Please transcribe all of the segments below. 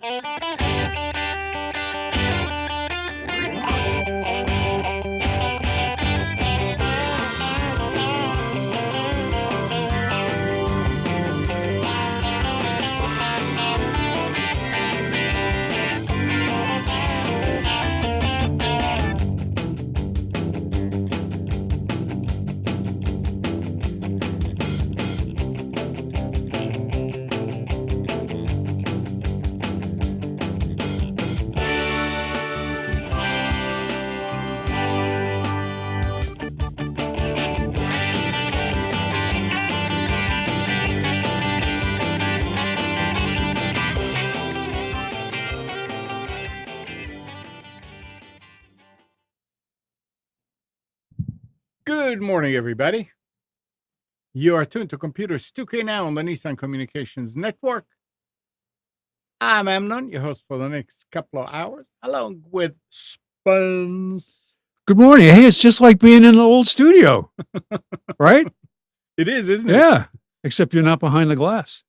Good morning, everybody. You are tuned to Computers 2K Now on the Nissan Communications Network. I'm Amnon, your host for the next couple of hours, along with Spence. Good morning. Hey, it's just like being in the old studio, right? It is, isn't it? Yeah, except you're not behind the glass.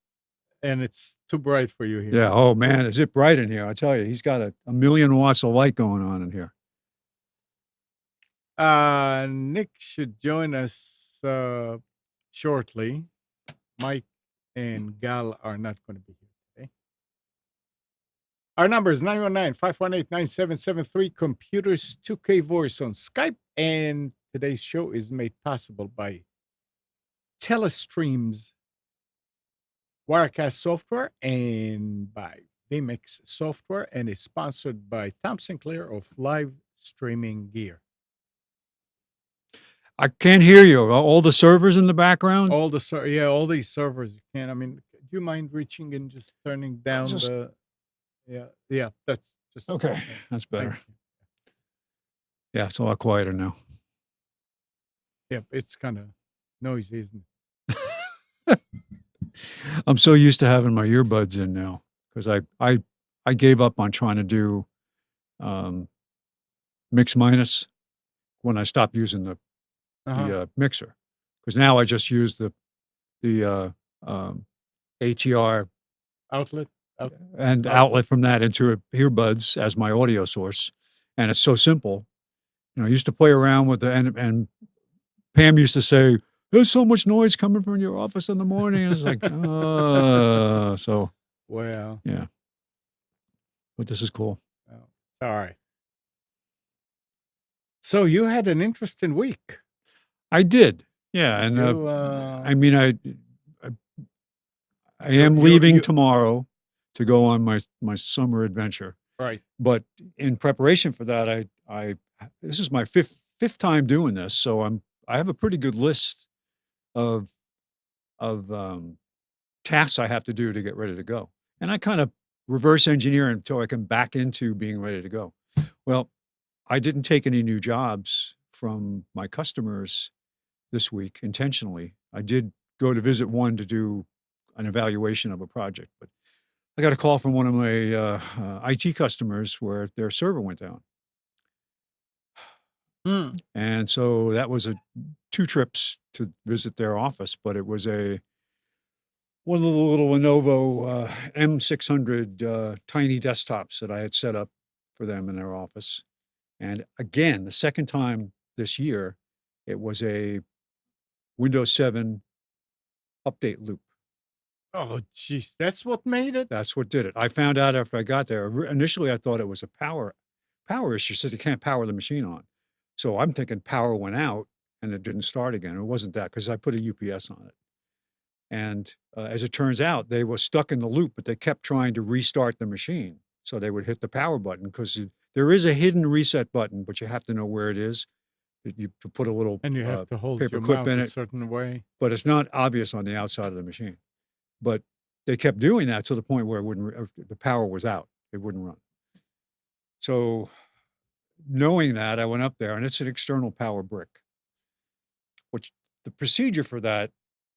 And it's too bright for you here. Yeah. Oh, man, is it bright in here? I tell you, he's got a million watts of light going on in here. Nick should join us shortly. Mike and Gal are not going to be here today. Our number is 919-518-9773, Computers 2K Voice on Skype. And today's show is made possible by Telestream's Wirecast software and by VMix software, and is sponsored by Tom Sinclair of Live Streaming Gear. I can't hear you. All the servers in the background? All these servers you can. I mean, do you mind reaching and just turning down yeah, that's just okay. That's better. Yeah, it's a lot quieter now. Yeah, it's kind of noisy, isn't it? I'm so used to having my earbuds in now because I gave up on trying to do mix minus when I stopped using the mixer, because now I just use the ATR outlet from that into earbuds as my audio source, and it's so simple. I used to play around with and Pam used to say, "There's so much noise coming from your office in the morning," and it's like, so. Well, yeah, but this is cool. Oh, all right. So you had an interesting week. I did, yeah, and I mean, I am leaving tomorrow to go on my summer adventure. Right. But in preparation for that, I this is my fifth time doing this, so I have a pretty good list of tasks I have to do to get ready to go, and I kind of reverse engineer until I can back into being ready to go. Well, I didn't take any new jobs from my customers this week intentionally. I did go to visit one to do an evaluation of a project, but I got a call from one of my IT customers where their server went down. And so that was 2 trips to visit their office, but it was one of the little Lenovo M600 tiny desktops that I had set up for them in their office. And again, the second time this year, it was a Windows 7 update loop. Oh, geez, that's what made it? That's what did it. I found out after I got there. Initially, I thought it was a power issue, so they can't power the machine on. So I'm thinking power went out and it didn't start again. It wasn't that, because I put a UPS on it. And as it turns out, they were stuck in the loop, but they kept trying to restart the machine. So they would hit the power button, because there is a hidden reset button, but you have to know where it is. You put a little and you have to hold paper your clip mouth in a it, certain way. but it's not obvious on the outside of the machine. But they kept doing that to the point where the power was out. It wouldn't run. So knowing that, I went up there, and it's an external power brick. Which the procedure for that,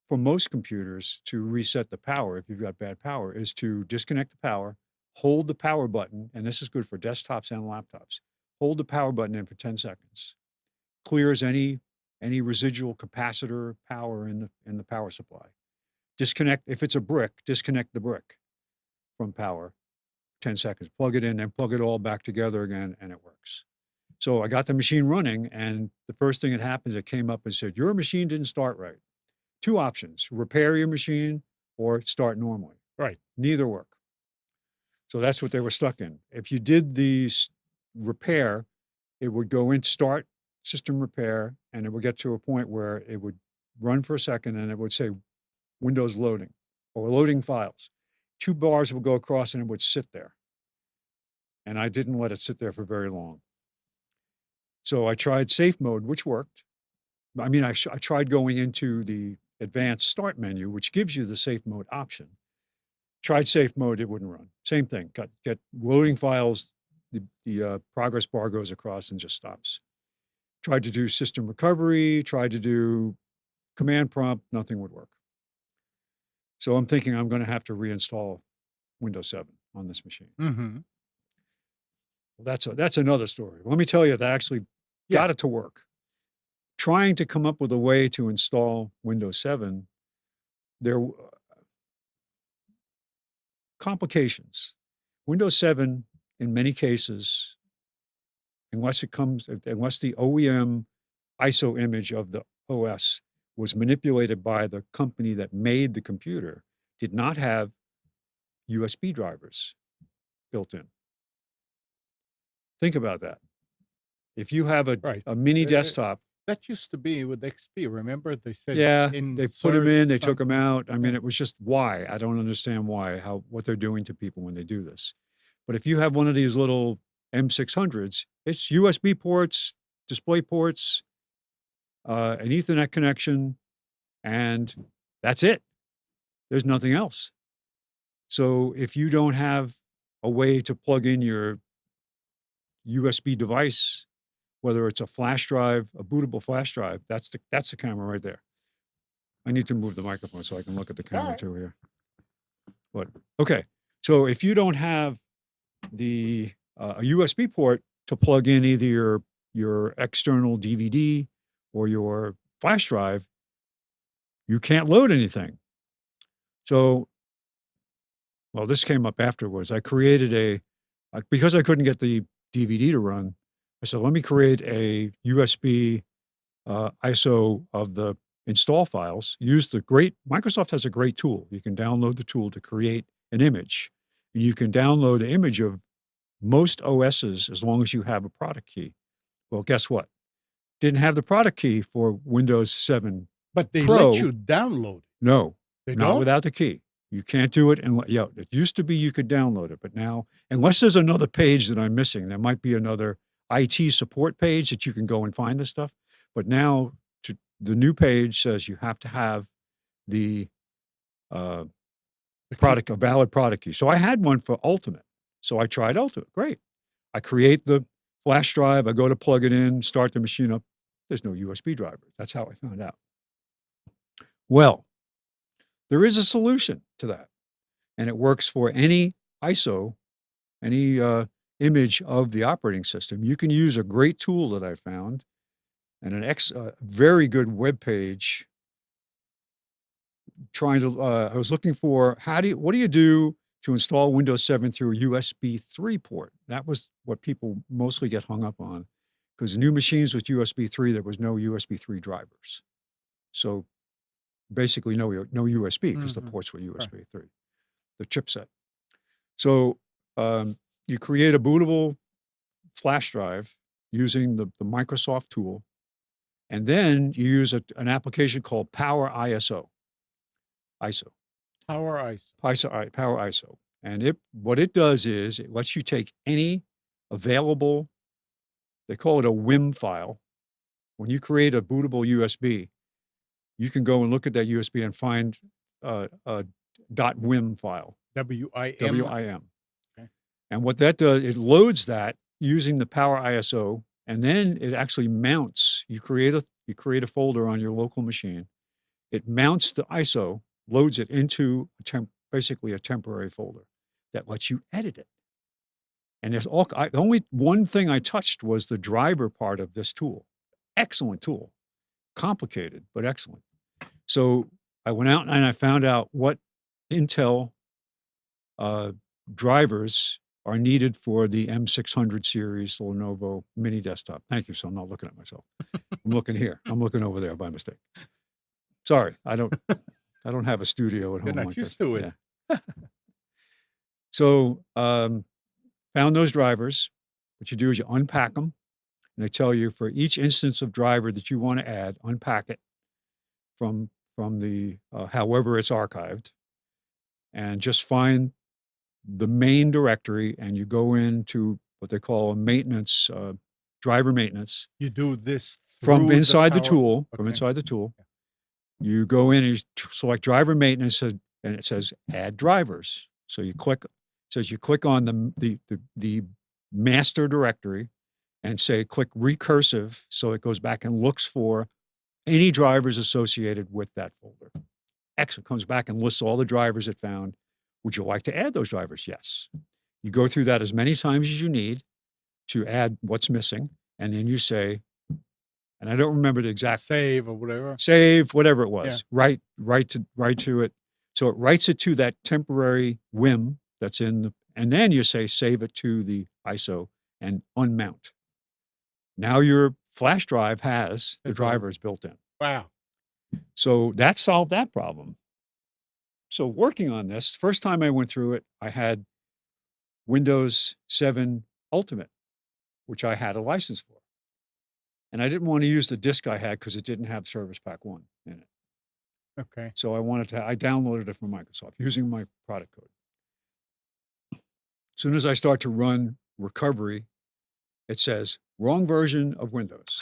for most computers, to reset the power, if you've got bad power, is to disconnect the power, hold the power button, and this is good for desktops and laptops. Hold the power button in for 10 seconds. Clears any residual capacitor power in the power supply. Disconnect, if it's a brick, disconnect the brick from power. 10 seconds. Plug it in, then plug it all back together again, and it works. So I got the machine running, and the first thing that happens, it came up and said, your machine didn't start right. Two options: repair your machine or start normally. Right. Neither work. So that's what they were stuck in. If you did the repair, it would go in start system repair, and it would get to a point where it would run for a second and it would say Windows loading or loading files. 2 bars would go across and it would sit there. And I didn't let it sit there for very long. So I tried safe mode, which worked. I mean, I tried going into the advanced start menu, which gives you the safe mode option. Tried safe mode, it wouldn't run. Same thing, get loading files, the progress bar goes across and just stops. Tried to do system recovery, tried to do command prompt, nothing would work. So I'm thinking I'm going to have to reinstall Windows 7 on this machine. Mm-hmm. Well, that's another story. Let me tell you that I actually got it to work. Trying to come up with a way to install Windows 7, there complications. Windows 7, in many cases, unless the OEM ISO image of the OS was manipulated by the company that made the computer, did not have USB drivers built in. Think about that. If you have a mini desktop. That used to be with XP. Remember, they said, yeah, they put them in, they took them out. I mean, Yeah. it was just why. I don't understand why, what they're doing to people when they do this. But if you have one of these little M600s, it's USB ports, display ports, an Ethernet connection, and that's it. There's nothing else. So if you don't have a way to plug in your USB device, whether it's a flash drive, a bootable flash drive, that's the camera right there. I need to move the microphone so I can look at the camera too here. But okay, so if you don't have the a USB port to plug in either your external DVD or your flash drive, you can't load anything. So, well, this came up afterwards. I created because I couldn't get the DVD to run, I said, let me create a USB ISO of the install files. Microsoft has a great tool. You can download the tool to create an image. And you can download an image of most OSs as long as you have a product key. Well, guess what? Didn't have the product key for Windows 7 But they Pro. let you download it. No, They not don't? without the key. You can't do it. And it used to be you could download it, but now, unless there's another page that I'm missing, there might be another IT support page that you can go and find this stuff. But now the new page says you have to have the a valid product key. So I had one for Ultimate. So I tried Ultimate. Great. I create the flash drive. I go to plug it in, start the machine up. There's no USB driver. That's how I found out. Well, there is a solution to that, and it works for any ISO, any image of the operating system. You can use a great tool that I found and a very good web page. I was looking for what do you do to install Windows 7 through a USB 3 port? That was what people mostly get hung up on, because new machines with USB 3, there was no USB 3 drivers. So basically no USB, because the ports were USB 3, the chipset. So you create a bootable flash drive using the Microsoft tool, and then you use an application called Power ISO. Power ISO. And what it does is it lets you take any available, they call it a WIM file. When you create a bootable USB, you can go and look at that USB and find a .wim file. WIM. WIM. Okay. And what that does, it loads that using the Power ISO, and then it actually mounts. You create a folder on your local machine. It mounts the ISO, loads it into basically a temporary folder that lets you edit it. And there's the only one thing I touched was the driver part of this tool. Excellent tool. Complicated, but excellent. So I went out and I found out what Intel drivers are needed for the M600 series Lenovo mini desktop. Thank you. So I'm not looking at myself. I'm looking here. I'm looking over there by mistake. Sorry, I don't have a studio at You're home not like used this. to it. Yeah. So found those drivers. What you do is you unpack them, and they tell you for each instance of driver that you want to add, unpack it from the however it's archived, and just find the main directory, and you go into what they call a maintenance driver maintenance You do this from through inside the power. tool. From Okay. inside the tool, you go in and you select driver maintenance, and it says add drivers. So you click. It says you click on the master directory, and say click recursive, so it goes back and looks for any drivers associated with that folder. Excellent. Comes back and lists all the drivers it found. Would you like to add those drivers? Yes. You go through that as many times as you need to add what's missing, and then you say, and I don't remember the exact Save or whatever. save, whatever it was. Yeah. Write to it. So it writes it to that temporary WIM that's in the, and then you say save it to the ISO and unmount. Now your flash drive has the drivers built in. Wow. So that solved that problem. So working on this, first time I went through it, I had Windows 7 Ultimate, which I had a license for. And I didn't want to use the disk I had because it didn't have Service Pack 1 in it. Okay. So I downloaded it from Microsoft using my product code. As soon as I start to run recovery, it says wrong version of Windows.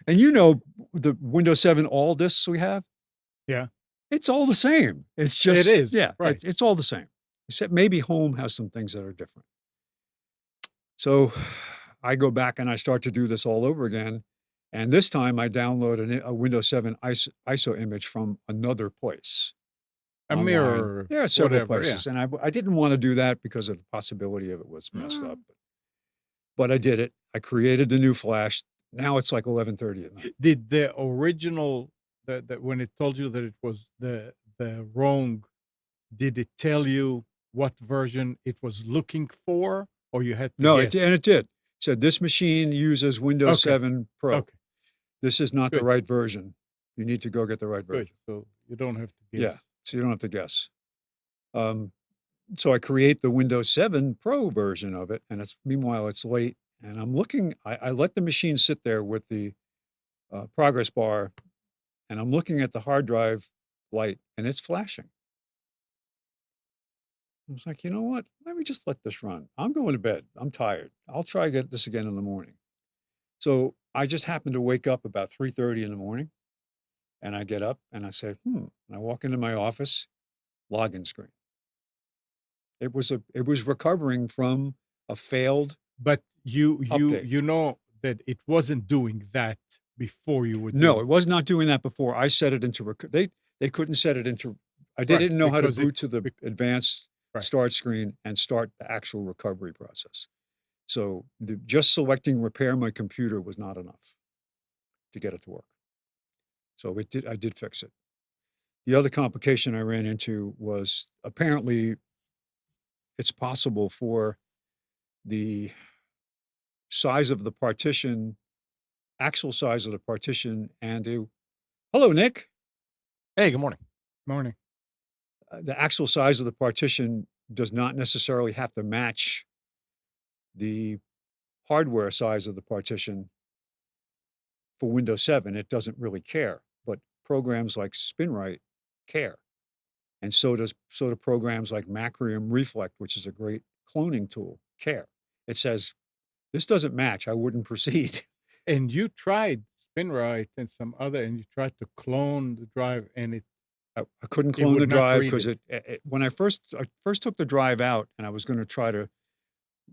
And you know the Windows 7 all disks we have? Yeah. It's all the same. It's just, It is. yeah, Right. it's all the same. Except maybe Home has some things that are different. So I go back and I start to do this all over again. And this time I download a Windows 7 ISO image from another place. A online. mirror. There are several whatever, places. And I didn't want to do that because of the possibility of it was messed up. But I did it. I created the new flash. Now it's like 11:30 at night. Did the original, that when it told you that it was the wrong, did it tell you what version it was looking for, or you had to No, guess? it did. It said this machine uses Windows Okay. 7 Pro. Okay. This is not the Good. right version. You need to go get the right version. Good. So you don't have to guess. Yeah. So you don't have to guess. So I create the Windows 7 Pro version of it, and meanwhile it's late, and I'm looking. I let the machine sit there with the progress bar, and I'm looking at the hard drive light, and it's flashing. I was like, you know what? Let me just let this run. I'm going to bed. I'm tired. I'll try to get this again in the morning. So I just happened to wake up about 3:30 in the morning, and I get up and I say, and I walk into my office, login screen. It was recovering from a failed. But you update. know that it wasn't doing that before you would. No, it was not doing that before. I set it into they couldn't set it into. I didn't know how to boot to the advanced start screen and start the actual recovery process. So just selecting repair my computer was not enough to get it to work. So I did fix it. The other complication I ran into was apparently it's possible for the size of the partition, actual size of the partition, and hello, Nick. Hey, good morning. Morning. The actual size of the partition does not necessarily have to match the hardware size of the partition for Windows 7. It doesn't really care, but programs like SpinRite care. And so do programs like Macrium Reflect, which is a great cloning tool, care. It says, this doesn't match. I wouldn't proceed. And you tried SpinRite and some other, and you tried to clone the drive, and I couldn't clone the would not drive read because when I first took the drive out and I was going to try to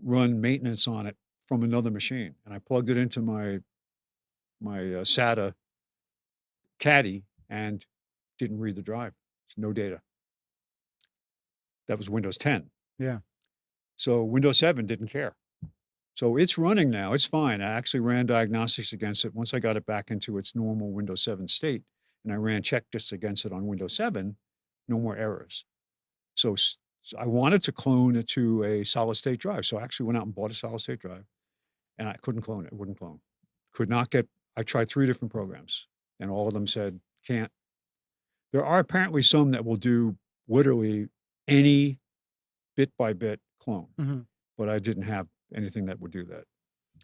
run maintenance on it from another machine, and I plugged it into my SATA caddy and didn't read the drive. No data. That was Windows 10. Yeah. So Windows 7 didn't care. So it's running now. It's fine. I actually ran diagnostics against it. Once I got it back into its normal Windows 7 state, and I ran check disks against it on Windows 7, no more errors. So I wanted to clone it to a solid state drive. So I actually went out and bought a solid state drive, and I couldn't clone it. It wouldn't clone. Could not get. I tried 3 different programs, and all of them said can't. There are apparently some that will do literally any bit by bit clone, Mhm. but I didn't have anything that would do that,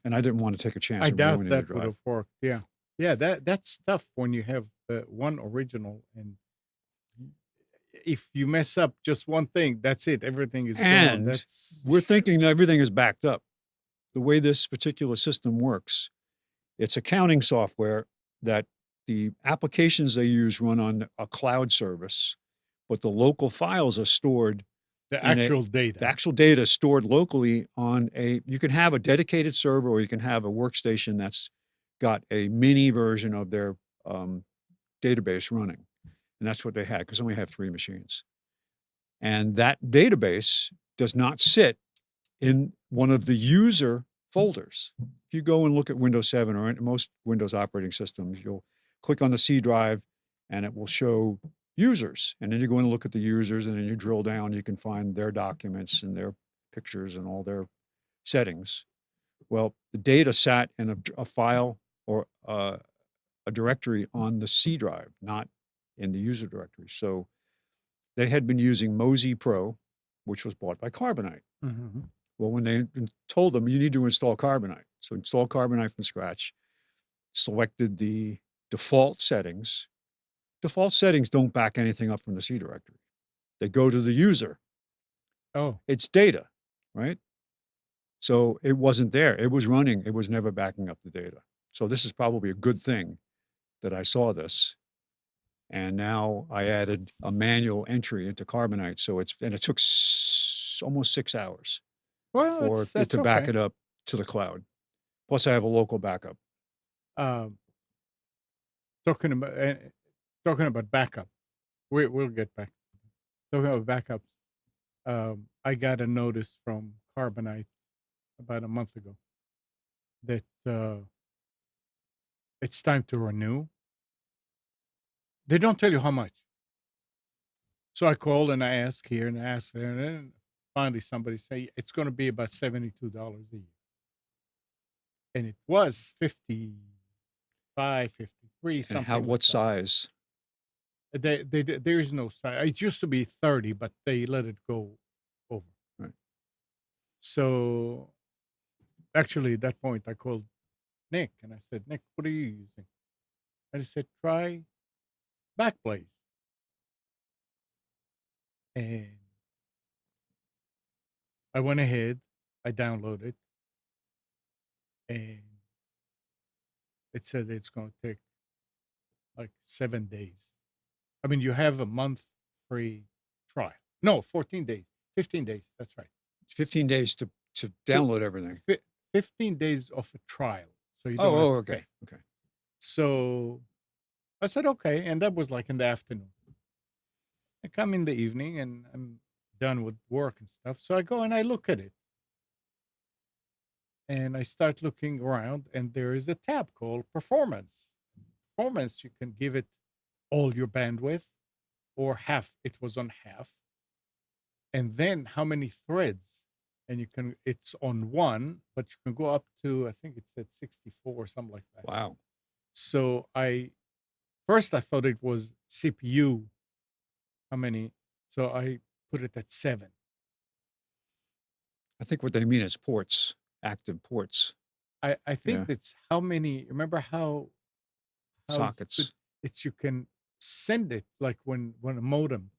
and I didn't want to take a chance I of doubt ruining the that would drive. have worked. Yeah. Yeah, that's tough when you have one original, and if you mess up just one thing, that's it. Everything is gone. And That's we're thinking everything is backed up. The way this particular system works, it's accounting software that the applications they use run on a cloud service, but the local files are stored the in actual the data. actual data is stored locally on you can have a dedicated server, or you can have a workstation that's got a mini version of their database running. And that's what they had, because only have 3 machines. And that database does not sit in one of the user folders. If you go and look at Windows 7 or most Windows operating systems, you'll click on the C drive and it will show users. And then you go and look at the users, and then you drill down, you can find their documents and their pictures and all their settings. Well, the data sat in a file or a directory on the C drive, not in the user directory. So they had been using Mosey Pro, which was bought by Carbonite. Mhm. Well, when they told them you need to install Carbonite, so install Carbonite from scratch, selected the default settings. Default settings don't back anything up from the C directory. They go to the user. Oh, It's data, right? So it wasn't there. It was running. It was never backing up the data. So this is probably a good thing that I saw this. And now I added a manual entry into Carbonite. So it took almost 6 hours well, for it that's to back okay. it up to the cloud. Plus, I have a local backup. Um, talking about talking about backup, we'll get back. Talking about backups, I got a notice from Carbonite about a month ago that it's time to renew. They don't tell you how much. So I called and I asked here and I asked there, and then finally somebody say it's going to be about $72 a year, and it was 55, 53, And something what like that. size? There is no size. It used to be 30, but they let it go over. Right. So actually, at that point, I called Nick and I said, Nick, what are you using? And he said, try Backblaze. And I went ahead, I downloaded, and it said it's going to take like 7 days. I mean, you have a month free trial. No, 14 days, 15 days. That's right. 15 days to So download everything. 15 days of a trial. So you Oh, don't have to okay. pay. Okay. So I said, okay. And that was like in the afternoon. I come in the evening and I'm done with work and stuff. So I go and I look at it. And I start looking around, and there is a tab called Performance. Performance, you can give it all your bandwidth or half. It was on half. And then how many threads? And it's on one, but you can go up to, I think it's at 64 or something like that. Wow. So first I thought it was CPU. How many? So I put it at 7. I think what they mean is ports, active ports, I think Yeah. it's how many. Remember how you sockets. you can send it like when a modem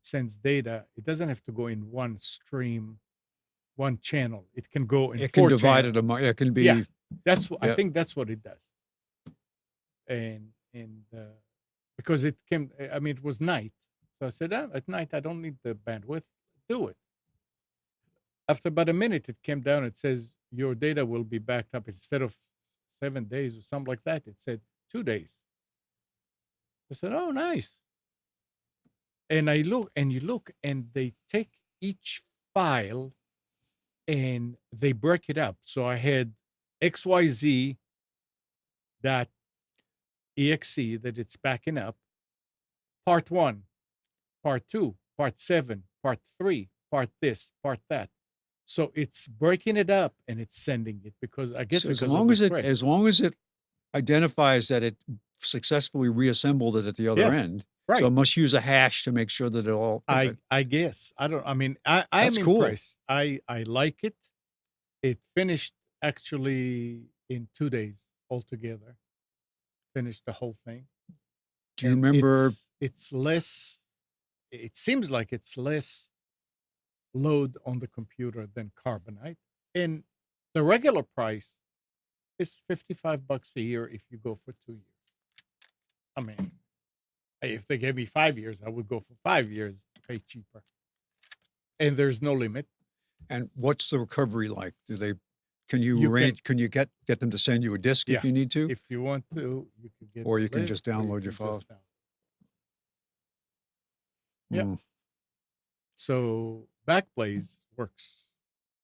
sends data, it doesn't have to go in one stream, one channel. It can go in It can 4 divide channels. it among, it can Yeah, be, I yeah. think that's what it does. And because it came, I mean, it was night, so I said, at night I don't need the bandwidth. Do it. After about a minute, it came down. It says your data will be backed up instead of 7 days or something like that. It said 2 days. I said, oh, nice. And I look, and you look, and they take each file and they break it up. So I had XYZ dot exe that it's backing up, part 1, part 2, part 7, part 3, part this, part that. So it's breaking it up and it's sending it because I guess So because of the thread. as long as it identifies that it successfully reassembled it at the other Yeah, end, so right. it must use a hash to make sure that it all. Okay. I guess. I mean, I'm That's cool. impressed. I like it. It finished actually in 2 days altogether. Finished the whole thing. Do you And remember? it's less, it seems like it's less load on the computer than Carbonite. And the regular price is $55 a year if you go for 2 years. I mean, if they gave me 5 years, I would go for 5 years to pay cheaper. And there's no limit. And what's the recovery like? Do they? Can you You can, arrange? Can you get them to send you a disk yeah, if you need to, if you want to, you can get or the you can list, just or you download your can files? just download. Yeah. Mm. So Backblaze works.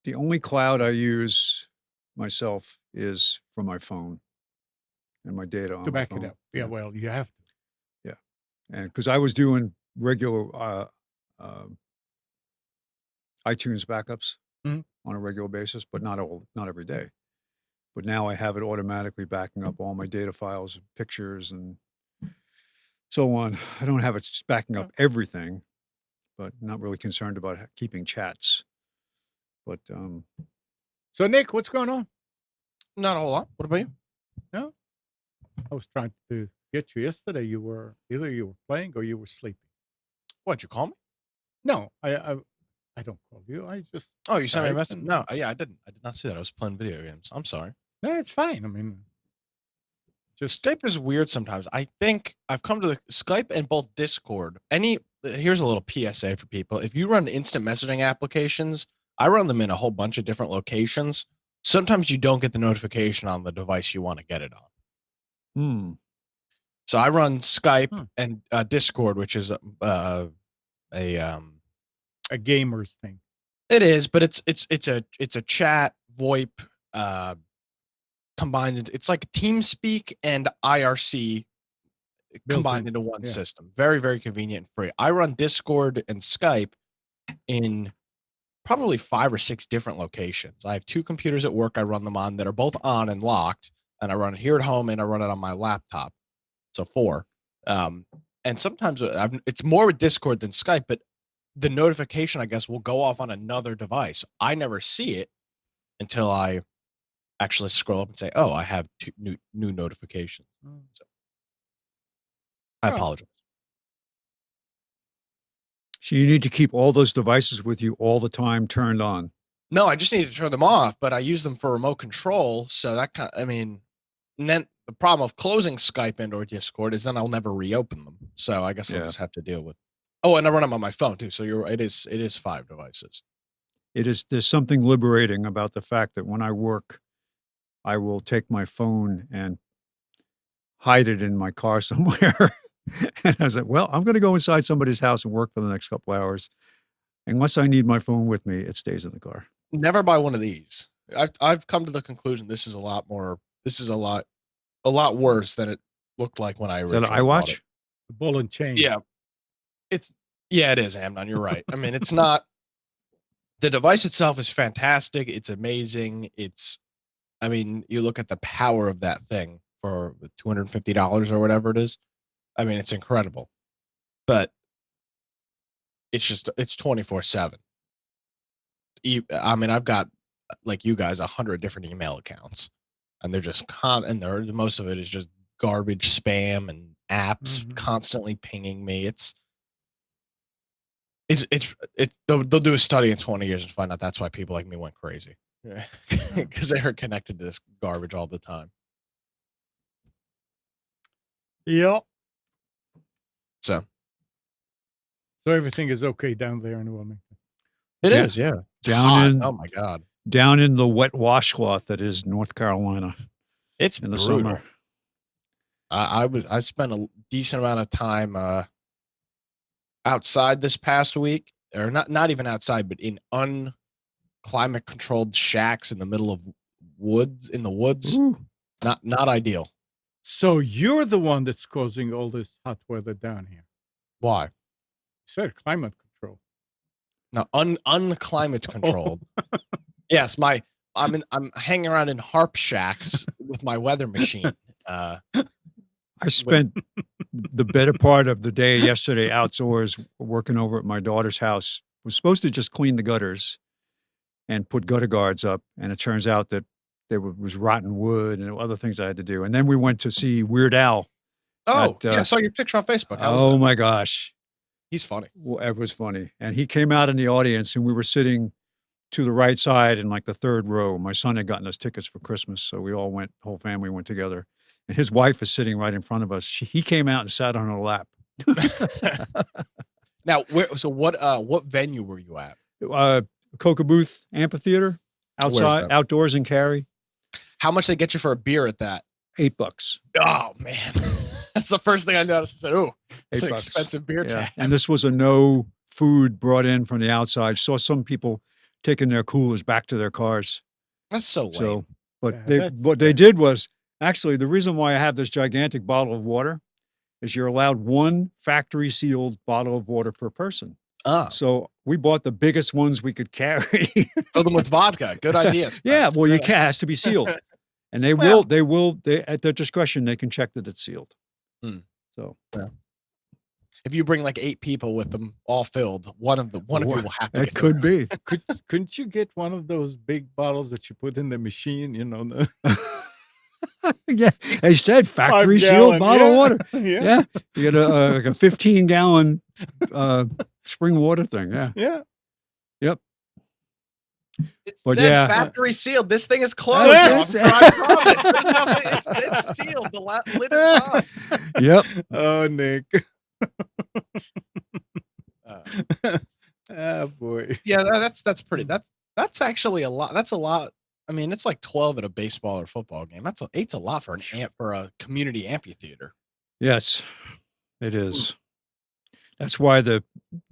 The only cloud I use myself is for my phone and my data on To my back it phone. up. Yeah, well, you have to. Yeah, and because I was doing regular iTunes backups Mhm. on a regular basis, but not every day. But now I have it automatically backing up all my data files, pictures, and so on. I don't have it backing up everything, but not really concerned about keeping chats. But So Nick, what's going on? Not a whole lot. What about you? No, I was trying to get you yesterday. You were either you were playing or you were sleeping. What'd you call me? No, I don't call you. I just Oh, you sent me a Skype message. and- No, yeah, I didn't. I did not see that. I was playing video games. I'm sorry. No, it's fine. I mean, just Skype is weird sometimes. I think I've come to the Skype and both Discord. Here's a little PSA for people. If you run instant messaging applications, I run them in a whole bunch of different locations. Sometimes you don't get the notification on the device you want to get it on. So I run Skype and Discord, which is a gamer's thing. It is, but it's a chat VoIP combined. It's like TeamSpeak and IRC combined into one system. Very, very convenient and free. I run Discord and Skype in probably 5 or 6 different locations. I have 2 computers at work I run them on that are both on and locked, and I run it here at home and I run it on my laptop. So 4. And sometimes it's more with Discord than Skype, but the notification, I guess, will go off on another device. I never see it until I actually scroll up and say, "Oh, I have 2 new notifications." So I apologize. So you need to keep all those devices with you all the time turned on. No, I just need to turn them off, but I use them for remote control. So and then the problem of closing Skype and or Discord is then I'll never reopen them. So I guess I'll just have to deal with. Oh, and I run them on my phone too. So it is 5 devices. There's something liberating about the fact that when I work, I will take my phone and hide it in my car somewhere. And I was like, well, I'm going to go inside somebody's house and work for the next couple hours. Unless I need my phone with me, it stays in the car. Never buy one of these. I've come to the conclusion this is a lot worse than it looked like when I originally Is that an bought it. iWatch? The ball and chain. Yeah. It is, Amnon. You're right. I mean, it's not. The device itself is fantastic. It's amazing. You look at the power of that thing for $250 or whatever it is. I mean, it's incredible. But it's 24/7. I mean, I've got, like you guys, 100 different email accounts, and they're just most of it is just garbage, spam, and apps constantly pinging me. They'll do a study in 20 years and find out that's why people like me went crazy, because they were connected to this garbage all the time. Yeah. So everything is okay down there in Wilmington. It is, yeah. Oh my God. Down in the wet washcloth that is North Carolina. It's in the brutal. summer. I spent a decent amount of time outside this past week, or not even outside, but in unclimate controlled shacks in the middle of woods. Ooh. Not ideal. So you're the one that's causing all this hot weather down here. Why? You said climate control. No, unclimate controlled. Yes, I'm hanging around in harp shacks with my weather machine. I spent the better part of the day yesterday outdoors working over at my daughter's house. Was supposed to just clean the gutters and put gutter guards up, and it turns out that there was rotten wood and other things I had to do. And then we went to see Weird Al. Oh, yeah, I saw your picture on Facebook. How was Oh that? my gosh. He's funny. Well, it was funny. And he came out in the audience, and we were sitting to the right side in like the third row. My son had gotten us tickets for Christmas, so we all went, whole family went together. And his wife is sitting right in front of us. He came out and sat on her lap. Now, what venue were you at? Coca Booth Amphitheater, outside, outdoors in Cary. How much they get you for a beer at that? $8. Oh man, that's the first thing I noticed. I said, "Oh, it's an expensive beer tag." And this was a no food brought in from the outside. Saw some people taking their coolers back to their cars. That's so lame. So, but what they did was actually the reason why I have this gigantic bottle of water is you're allowed one factory sealed bottle of water per person. So we bought the biggest ones we could carry. Fill them with vodka. Good idea. Yeah, well, it has to be sealed. And they will at their discretion, they can check that it's sealed. So if you bring like 8 people with them all filled, one of you will have to. It could be. Couldn't you get one of those big bottles that you put in the machine? You know, yeah, they said factory sealed bottle of water. Yeah, you get like a 15-gallon spring water thing. Yeah. Yep. It said factory sealed. This thing is closed. I promise. It's sealed. The lid is on. Yep. Oh, Nick. Oh boy. Yeah, that's pretty. That's actually a lot. That's a lot. I mean, it's like 12 at a baseball or football game. Eight's a lot for a community amphitheater. Yes, it is. That's why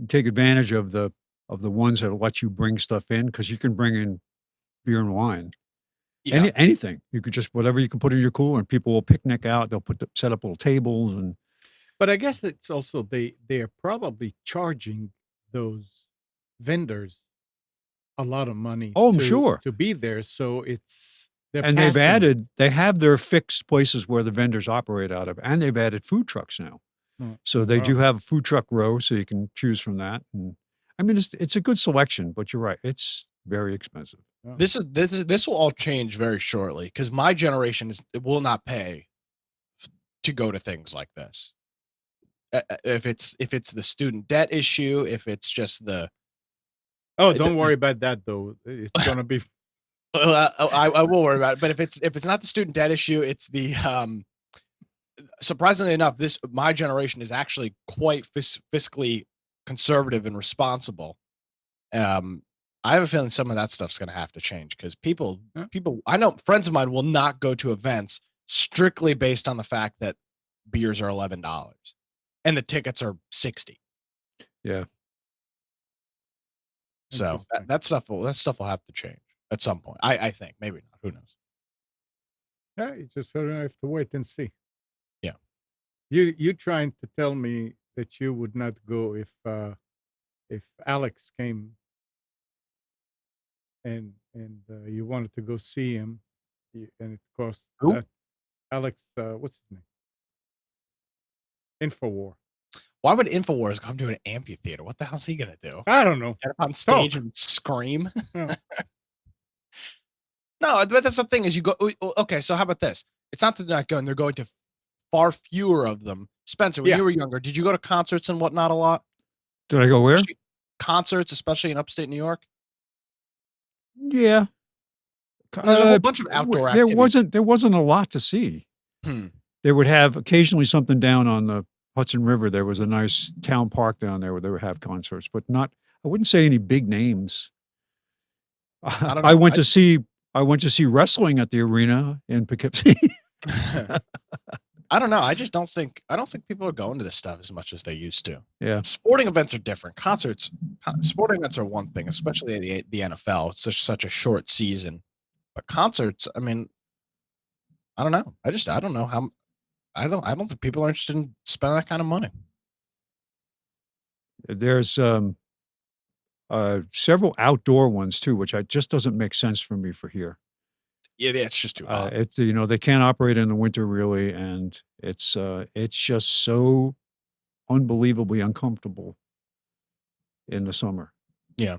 take advantage of the ones that let you bring stuff in, because you can bring in beer and wine. Yeah. Anything. You could just whatever you can put in your cooler, and people will picnic out. They'll set up little tables and. But I guess it's also they are probably charging those vendors a lot of money. Oh, I'm sure, to be there. So it's they have their fixed places where the vendors operate out of, and they've added food trucks now. So they do have a food truck row, so you can choose from that. And I mean, it's a good selection, but you're right, it's very expensive. Oh. This will all change very shortly, because my generation will not pay to go to things like this. If it's the student debt issue, if it's just the don't worry about that though. It's gonna be. I will worry about it. But if it's not the student debt issue, it's the surprisingly enough, my generation is actually quite fiscally conservative and responsible. I have a feeling some of that stuff's going to have to change, because people, I know friends of mine will not go to events strictly based on the fact that beers are $11 and the tickets are $60. Yeah. So that stuff will have to change at some point. I think, maybe not. Who knows? Yeah, you just sort of have to wait and see. Yeah. You trying to tell me that you would not go if Alex came and you wanted to go see him, and it cost Alex, what's his name? Infowar. Why would Infowars come to an amphitheater? What the hell's he gonna do? I don't know. Get up on stage and scream? No, but that's the thing is you go. Okay, so how about this? It's not that they're not going; they're going to far fewer of them. Spencer, when you were younger, did you go to concerts and whatnot a lot? Did I go where? Concerts, especially in upstate New York. Yeah, there's a whole bunch of outdoor activities. There wasn't a lot to see. They would have occasionally something down on the Hudson River. There was a nice town park down there where they would have concerts, but not. I wouldn't say any big names. I went to see wrestling at the arena in Poughkeepsie. I don't know. I don't think people are going to this stuff as much as they used to. Yeah. Sporting events are different. Sporting events are one thing, especially the NFL. It's such a short season. But concerts, I mean, I don't know. I don't know how. I don't think people are interested in spending that kind of money. There's several outdoor ones too, which just doesn't make sense for me for here. Yeah, it's just too hot. It's they can't operate in the winter really, and it's just so unbelievably uncomfortable in the summer. Yeah.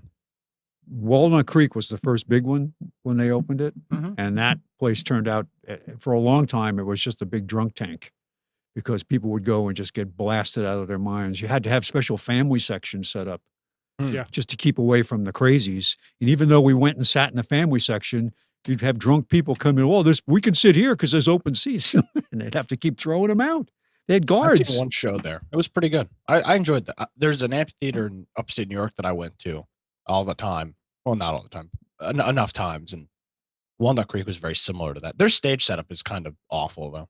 Walnut Creek was the first big one when they opened it, Mhm. and that place turned out for a long time it was just a big drunk tank because people would go and just get blasted out of their minds. You had to have special family sections set up Yeah. just to keep away from the crazies. And even though we went and sat in the family section, you'd have drunk people come in. Oh, we can sit here because there's open seats, and they'd have to keep throwing them out. They had I've guards. seen one show there. It was pretty good. I enjoyed that. There's an amphitheater in upstate New York that I went to all the time. Well, not all the time, enough times. And Walnut Creek was very similar to that. Their stage setup is kind of awful, though.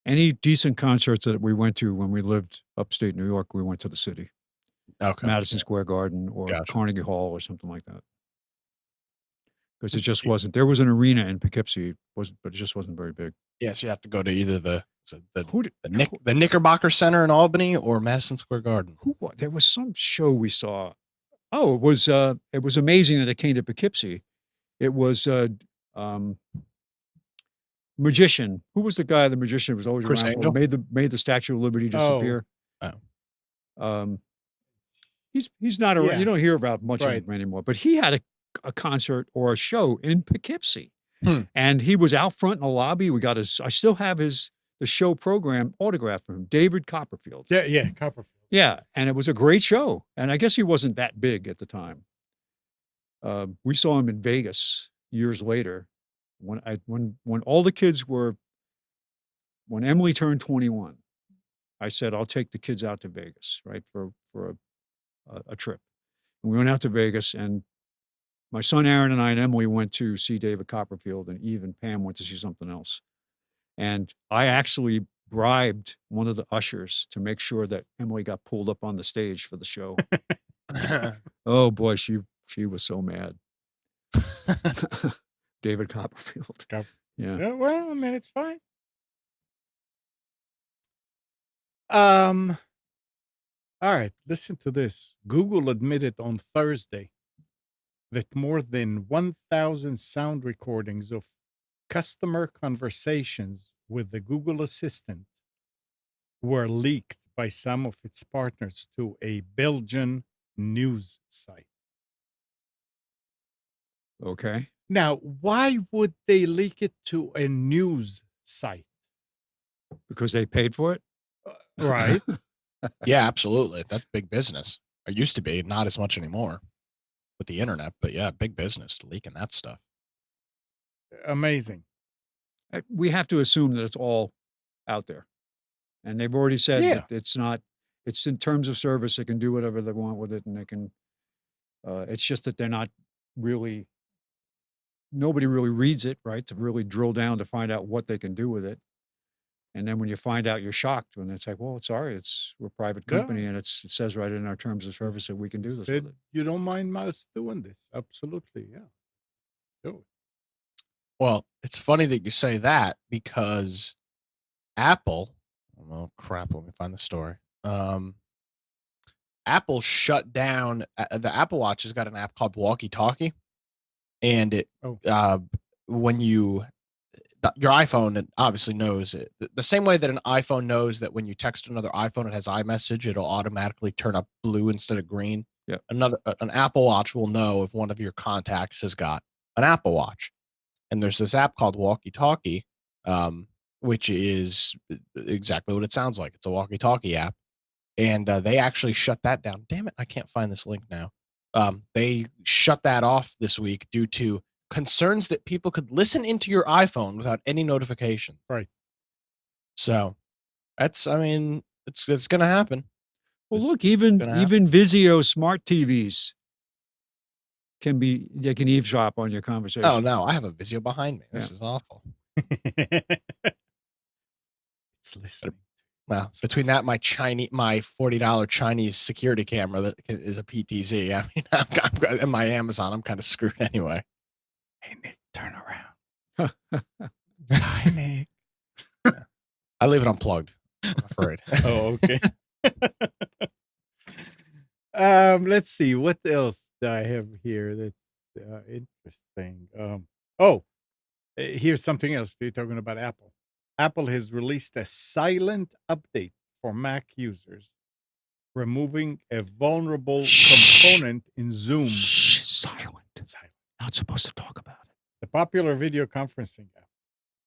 Any decent concerts that we went to when we lived upstate New York, we went to the city. Okay. Madison Square Garden or Gotcha. Carnegie Hall or something like that. Because it just wasn't. There was an arena in Poughkeepsie, but it just wasn't very big. Yes, you have to go to either the Knickerbocker Center in Albany or Madison Square Garden. There was some show we saw. Oh, it was amazing that it came to Poughkeepsie. It was magician. Who was the guy? The magician was always Chris around. Angel? Made the Statue of Liberty disappear. Oh. He's not around. Yeah. You don't hear about much Right. of him anymore. But he had a concert or a show in Poughkeepsie, Hmm. and he was out front in the lobby. We got I still have the show program autographed from him, David Copperfield. Yeah, Copperfield. Yeah, and it was a great show. And I guess he wasn't that big at the time. We saw him in Vegas years later, when all the kids were. When Emily turned 21, I said, I'll take the kids out to Vegas, right, for a trip. And we went out to Vegas, and my son Aaron and I and Emily went to see David Copperfield, and Eve and Pam went to see something else. And I actually bribed one of the ushers to make sure that Emily got pulled up on the stage for the show. Oh boy, she was so mad. David Copperfield. Yeah. Yeah, well, I mean, it's fine. All right, listen to this. Google admitted on Thursday that more than 1,000 sound recordings of customer conversations with the Google Assistant were leaked by some of its partners to a Belgian news site. Okay. Now, why would they leak it to a news site? Because they paid for it? Right. Yeah, absolutely. That's big business. It used to be, not as much anymore with the internet, but yeah, big business leaking that stuff. Amazing. We have to assume that it's all out there. And they've already said that it's in terms of service, they can do whatever they want with it, and they can, it's just that they're not really, nobody really reads it, right, to really drill down to find out what they can do with it. And then when you find out, you're shocked when it's like, well, sorry, we're a private company, and it says right in our terms of service that we can do this with it. You don't mind us doing this? Absolutely, yeah. Do it. Well, it's funny that you say that because Apple, oh crap, let me find the story. Apple shut down, the Apple Watch has got an app called Walkie Talkie. And it, when your iPhone obviously knows it. The same way that an iPhone knows that when you text another iPhone, it has iMessage, it'll automatically turn up blue instead of green. Yeah. An Apple Watch will know if one of your contacts has got an Apple Watch. And there's this app called Walkie Talkie, which is exactly what it sounds like. It's a Walkie Talkie app. And they actually shut that down. Damn it, I can't find this link now. They shut that off this week due to concerns that people could listen into your iPhone without any notification. Right. So it's going to happen. Well, look, even Vizio smart TVs they can eavesdrop on your conversation. Oh no, I have a Vizio behind me. This is awful. It's listening. Well, between that, my $40 Chinese security camera that is a PTZ. I mean, I'm and my Amazon, I'm kind of screwed anyway. Hey Nick, turn around. Hi Nick. I leave it unplugged. I'm afraid. Oh, okay. Let's see what else. I have here that's interesting. Oh, here's something else. You're talking about Apple. Apple has released a silent update for Mac users, removing a vulnerable component in Zoom. Silent. Silent. Not supposed to talk about it. The popular video conferencing app,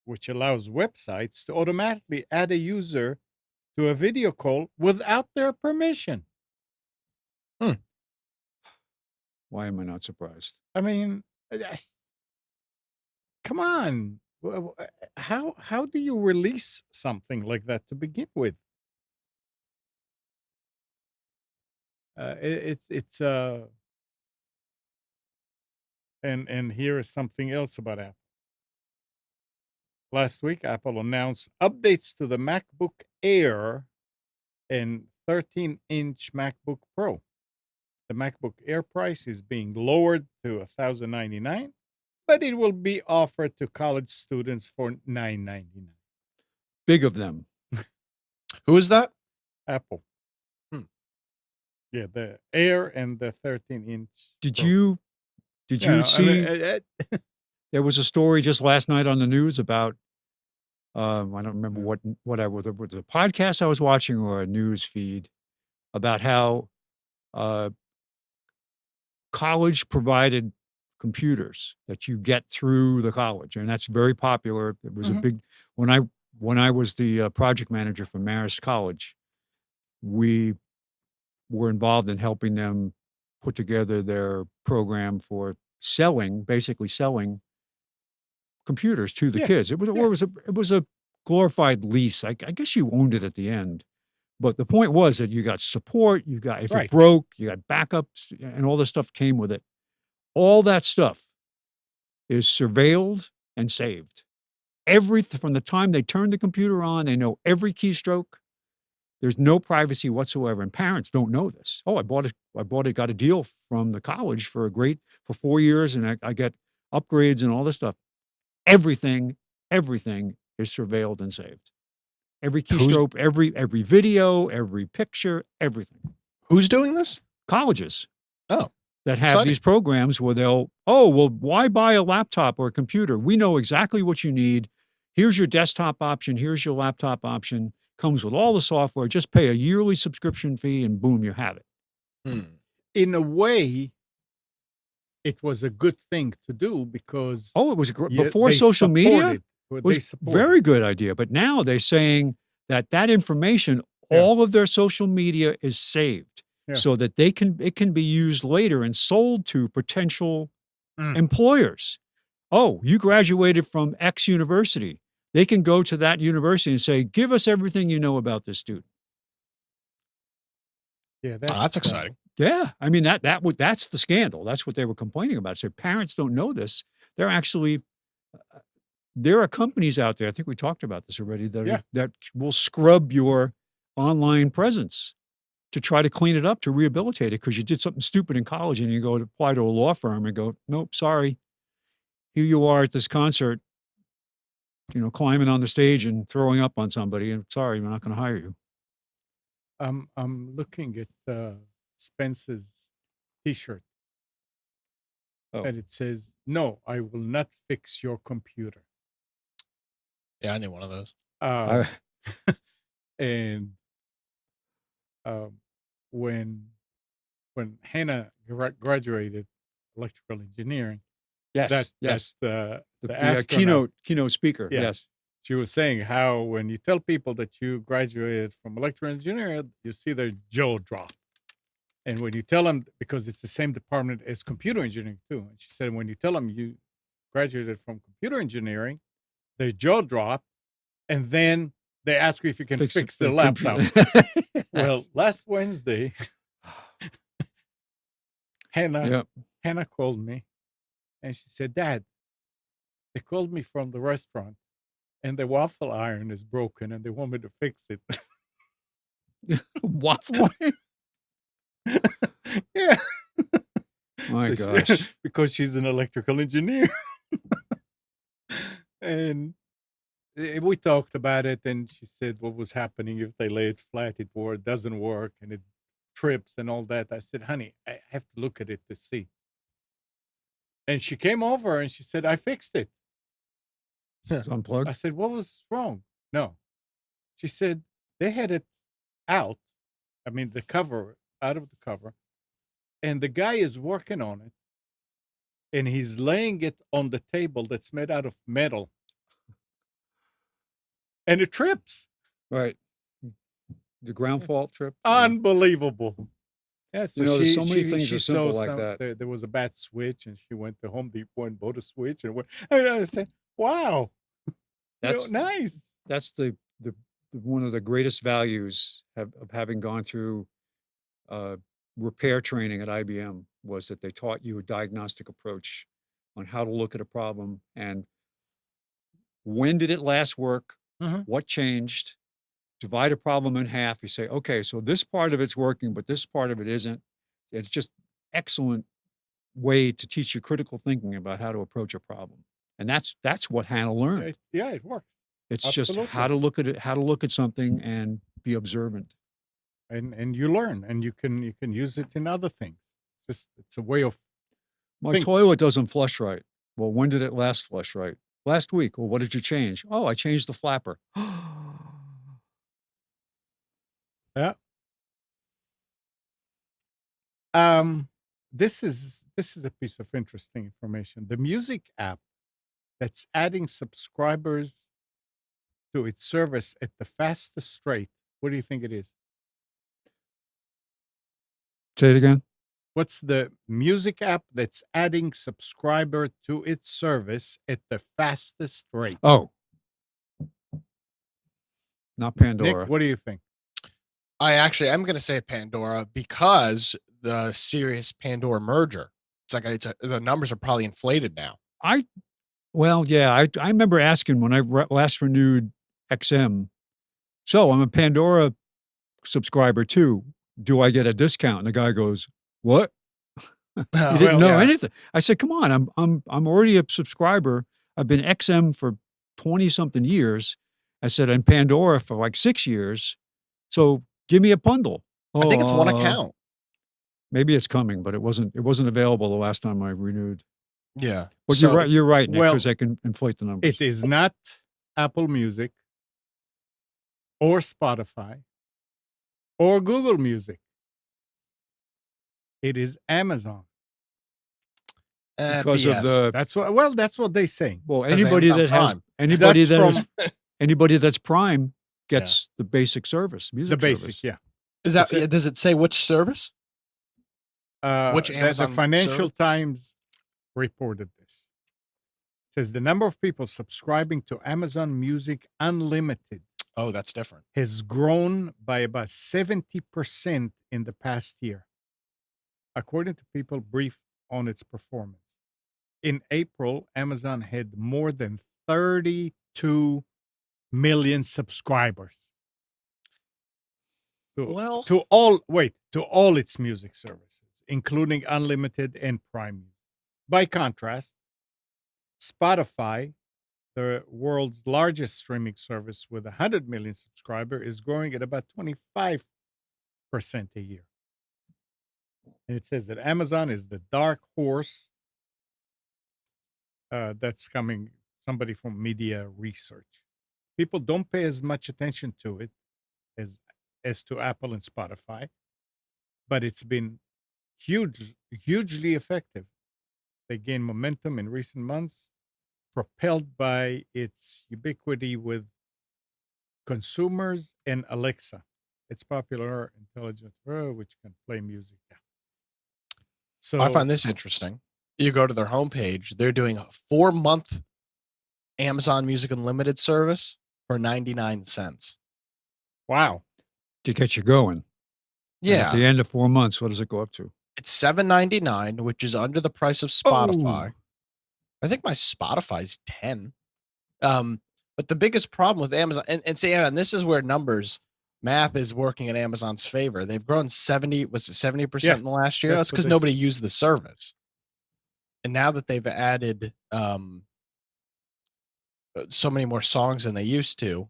which allows websites to automatically add a user to a video call without their permission. Why am I not surprised? I mean, come on. How do you release something like that to begin with? It's and here is something else about Apple. Last week, Apple announced updates to the MacBook Air and 13-inch MacBook Pro. The MacBook Air price is being lowered to $1,099, but it will be offered to college students for $999. Big of them. Who is that? Apple. Yeah, the Air and the 13-inch. Did Pro. you Yeah, see? I mean, There was a story just last night on the news about I don't remember what was it a podcast I was watching or a news feed about how college provided computers that you get through the college, and that's very popular. It was a big when I was the project manager for Marist College, we were involved in helping them put together their program for basically selling computers to the kids. It was a glorified lease. I guess you owned it at the end, but the point was that you got support. You got if it broke, you got backups, and all this stuff came with it. All that stuff is surveilled and saved. From the time they turn the computer on, they know every keystroke. There's no privacy whatsoever, and parents don't know this. Oh, I bought it, got a deal from the college for 4 years, and I get upgrades and all this stuff. Everything is surveilled and saved. Every keystroke, every video, every picture, everything. Who's doing this? Colleges. Oh. That have these programs where why buy a laptop or a computer? We know exactly what you need. Here's your desktop option. Here's your laptop option. Comes with all the software. Just pay a yearly subscription fee and boom, you have it. In a way, it was a good thing to do because it was before social media. It was a very good idea. But now they're saying that information, all of their social media is saved so that it can be used later and sold to potential employers. Oh, you graduated from X university. They can go to that university and say, give us everything you know about this student. Yeah, that's exciting. Yeah, I mean that's the scandal. That's what they were complaining about. So parents don't know this. They're actually there are companies out there. I think we talked about this already. That will scrub your online presence to try to clean it up, to rehabilitate it, because you did something stupid in college and you go to apply to a law firm and go, nope, sorry. Here you are at this concert, climbing on the stage and throwing up on somebody, and sorry, we're not going to hire you. I'm looking at Spence's T-shirt, and it says, "No, I will not fix your computer." Yeah, I need one of those. And when Hannah graduated electrical engineering, the keynote speaker, yes. She was saying how when you tell people that you graduated from electrical engineering, you see their jaw drop. And when you tell them, because it's the same department as computer engineering too, and she said when you tell them you graduated from computer engineering, their jaw drop, and then they ask you if you can fix the laptop. Well, last Wednesday, Hannah called me, and she said, "Dad, they called me from the restaurant, and the waffle iron is broken, and they want me to fix it." Waffle iron? Yeah. My gosh. Because she's an electrical engineer. And we talked about it, and she said what was happening if they lay it flat, it doesn't work, and it trips and all that. I said, honey, I have to look at it to see. And she came over and she said, I fixed it. It's unplugged. I said, what was wrong? No. She said, they had it out. I mean, the cover, out of the cover. And the guy is working on it. And he's laying it on the table that's made out of metal. And it trips. Right. The ground fault trip. Unbelievable. Yeah, so there's so many things are simple like that. There was a bad switch, and she went to Home Depot and bought a switch. And I said, wow, That's nice. That's the one of the greatest values of having gone through repair training at IBM was that they taught you a diagnostic approach on how to look at a problem and when did it last work, what changed, divide a problem in half. You say, okay, so this part of it's working, but this part of it isn't. It's just excellent way to teach you critical thinking about how to approach a problem. And that's what Hannah learned. Yeah, it works. It's Absolutely. just how to look at it, how to look at something and be observant. And you learn, and you can use it in other things. It's a way of. My toilet doesn't flush right. Well, when did it last flush right? Last week. Well, what did you change? Oh, I changed the flapper. Yeah. This is a piece of interesting information. The music app that's adding subscribers to its service at the fastest rate. What do you think it is? Say it again. What's the music app that's adding subscriber to its service at the fastest rate? Oh, not Pandora. Nick, what do you think? I'm going to say Pandora because the Sirius Pandora merger. It's like the numbers are probably inflated now. I remember asking when I last renewed XM. So I'm a Pandora subscriber too. Do I get a discount? And the guy goes, "What? You didn't know anything?" I said, "Come on, I'm already a subscriber. I've been XM for 20 something years." I said, "I'm Pandora for like 6 years. So give me a bundle." I think it's one account. Maybe it's coming, but it wasn't available the last time I renewed. Yeah. But So you're right, Nick, because I can inflate the numbers. It is not Apple Music or Spotify or Google Music. It is Amazon. Because of the that's what they say. Well, anybody that has anybody that's Prime gets the basic service, music the basic, service. yeah. Is that does it say which service? Which Amazon the Financial service? Times reported this. It says the number of people subscribing to Amazon Music Unlimited. Oh, that's different. Has grown by about 70% in the past year, according to people briefed on its performance. In April, Amazon had more than 32 million subscribers. To all its music services, including Unlimited and Prime. By contrast, Spotify, the world's largest streaming service with 100 million subscribers, is growing at about 25% a year. And it says that Amazon is the dark horse. That's coming, somebody from media research. People don't pay as much attention to it as to Apple and Spotify, but it's been hugely effective. They gained momentum in recent months, propelled by its ubiquity with consumers and Alexa, its popular intelligent which can play music. So I find this interesting. You go to their homepage, they're doing a 4-month Amazon Music Unlimited service for 99 cents. Wow. To get you going. Yeah. And at the end of 4 months, what does it go up to? It's $7.99, which is under the price of Spotify. Oh. I think my Spotify's 10. But the biggest problem with Amazon, and this is where math is working in Amazon's favor. They've grown 70% in the last year? That's because nobody used the service. And now that they've added so many more songs than they used to,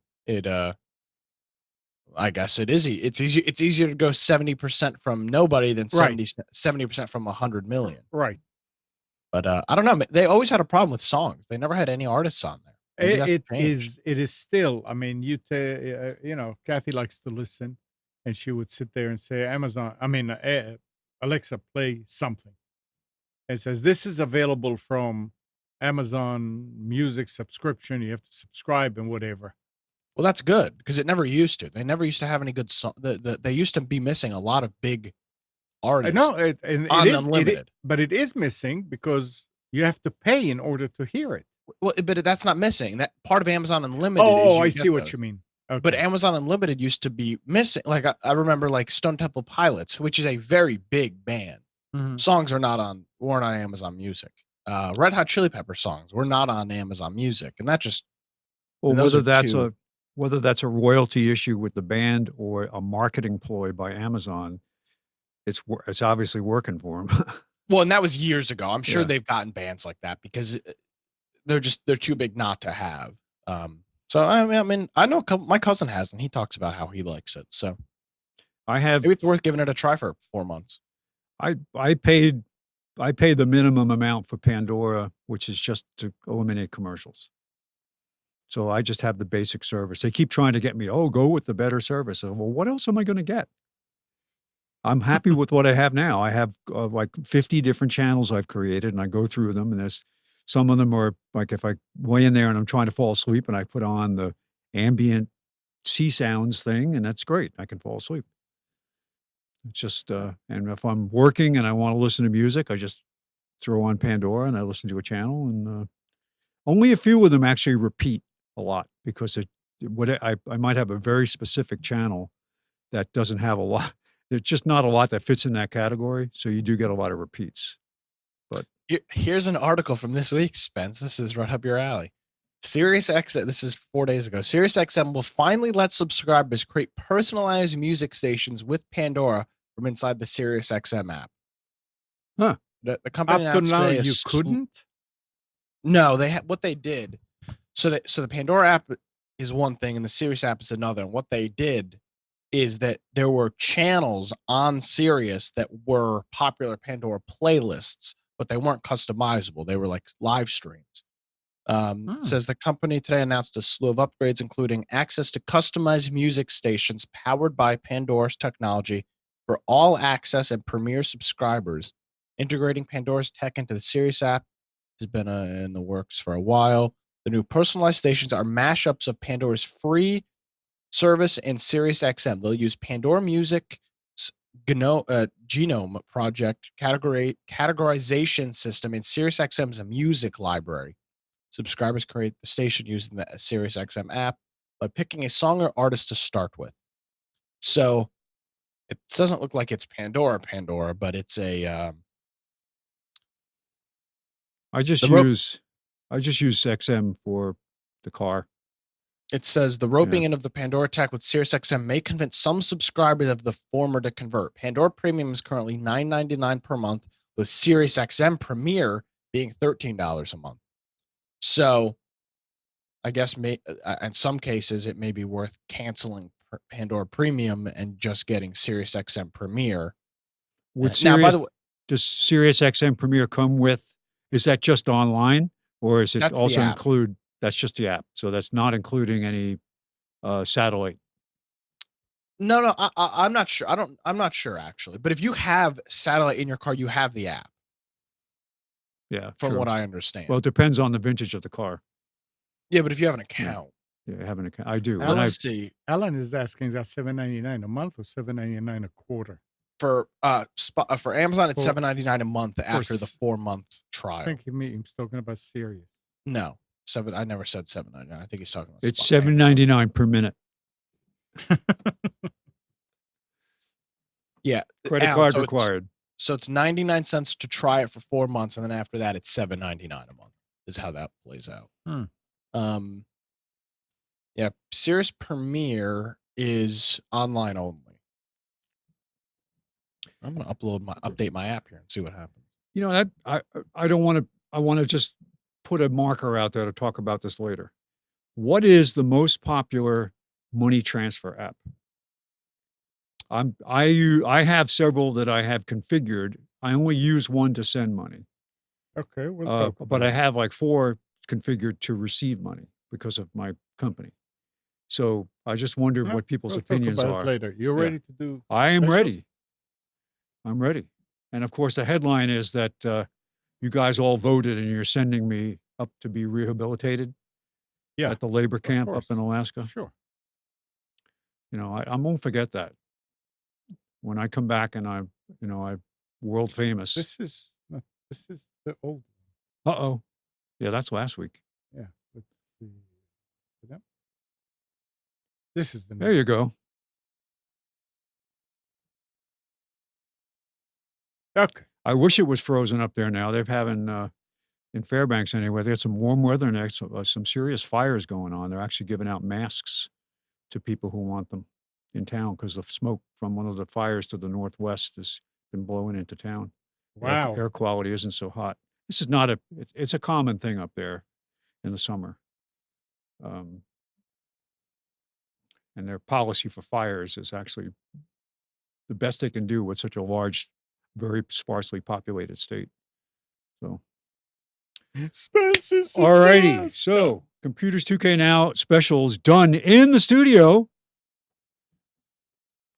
I guess it is. It's easy. It's easier to go 70% from nobody than Right. 70% from 100 million. Right. But I don't know. They always had a problem with songs. They never had any artists on there. Maybe that's changed. It is still. I mean, you know, Kathy likes to listen, and she would sit there and say, Alexa, play something. It says this is available from Amazon Music subscription. You have to subscribe and whatever. Well, that's good because it never used to. They never used to have any good song. They used to be missing a lot of big artists. No, it is unlimited. but it is missing because you have to pay in order to hear it. Well, but that's not missing. That part of Amazon Unlimited. Oh, I see what you mean. Okay. But Amazon Unlimited used to be missing. Like I remember, like Stone Temple Pilots, which is a very big band. Songs weren't on Amazon Music. Red Hot Chili Pepper songs were not on Amazon Music, and that just whether that's a royalty issue with the band or a marketing ploy by Amazon, it's obviously working for them. Well, and that was years ago. I'm sure they've gotten bands like that because they're too big not to have. So I mean, I know my cousin has, and he talks about how he likes it. So maybe it's worth giving it a try for 4 months. I paid the minimum amount for Pandora, which is just to eliminate commercials. So I just have the basic service. They keep trying to get me, go with the better service. Well, what else am I going to get? I'm happy with what I have now. I have like 50 different channels I've created, and I go through them, and there's some of them are like if I lay in there and I'm trying to fall asleep and I put on the ambient sea sounds thing, and that's great. I can fall asleep. It's just, and if I'm working and I want to listen to music, I just throw on Pandora and I listen to a channel, and only a few of them actually repeat a lot because I might have a very specific channel that doesn't have a lot. There's just not a lot that fits in that category. So you do get a lot of repeats. But here's an article from this week, Spence. This is right up your alley. SiriusXM, this is 4 days ago. SiriusXM will finally let subscribers create personalized music stations with Pandora from inside the SiriusXM app. Huh. The company up to announced now today you couldn't? No, what they did. So the Pandora app is one thing and the Sirius app is another. And what they did is that there were channels on Sirius that were popular Pandora playlists, but they weren't customizable. They were like live streams. It says the company today announced a slew of upgrades, including access to customized music stations powered by Pandora's technology for all access and Premier subscribers. Integrating Pandora's tech into the Sirius app has been in the works for a while. The new personalized stations are mashups of Pandora's free service and SiriusXM. They'll use Pandora Music's Genome Project categorization system in SiriusXM's music library. Subscribers create the station using the SiriusXM app by picking a song or artist to start with. So it doesn't look like it's Pandora, but it's a. I just use XM for the car. It says the roping in of the Pandora tech with SiriusXM may convince some subscribers of the former to convert. Pandora Premium is currently $9.99 per month, with SiriusXM Premier being $13 a month. So, I guess in some cases it may be worth canceling Pandora Premium and just getting SiriusXM Premier. Now, by the way, does SiriusXM Premier come with? Is that just online, or is it also include? That's just the app, so that's not including any satellite. No, I'm not sure. I'm not sure actually. But if you have satellite in your car, you have the app. Yeah, from what I understand. Well, it depends on the vintage of the car. Yeah, but if you have an account, I have an account. I do. Let's see. Alan is asking: is that $7.99 a month or $7.99 a quarter? For Amazon, it's $7.99 a month after the 4-month trial. I think he's talking about Sirius. No. I never said $7.99. I think he's talking about. It's $7.99 per minute. Yeah, credit card required. So it's 99 cents to try it for 4 months, and then after that, it's $7.99 a month. Is how that plays out. Yeah, Sirius Premier is online only. I'm gonna update my app here and see what happens. You know that I don't want to. I want to just put a marker out there to talk about this later. What is the most popular money transfer app? I have several that I have configured. I only use one to send money. Okay, we'll talk about But I it. have like 4 configured to receive money because of my company. So I just wondered Yeah, what people's we'll talk opinions about it are. later. You're Yeah. ready to do I am specials? ready. I'm ready. And of course, the headline is that you guys all voted and you're sending me up to be rehabilitated Yeah, at the labor of camp up in course. Alaska. Sure. You know, I won't forget that. When I come back and I'm world famous. This is the old Uh-oh. Yeah, that's last week. one. Yeah. Let's see. Yep. This is the new There you go. Okay. I wish it was frozen up there now. They're having in Fairbanks anyway, they had some warm weather and some serious fires going on. They're actually giving out masks to people who want them in town because the smoke from one of the fires to the northwest has been blowing into town. Wow. Air quality isn't so hot. This is not it's a common thing up there in the summer. And their policy for fires is actually the best they can do with such a large, very sparsely populated state. So, Spencer's all righty. Alaska. So, Computers 2K Now specials done in the studio.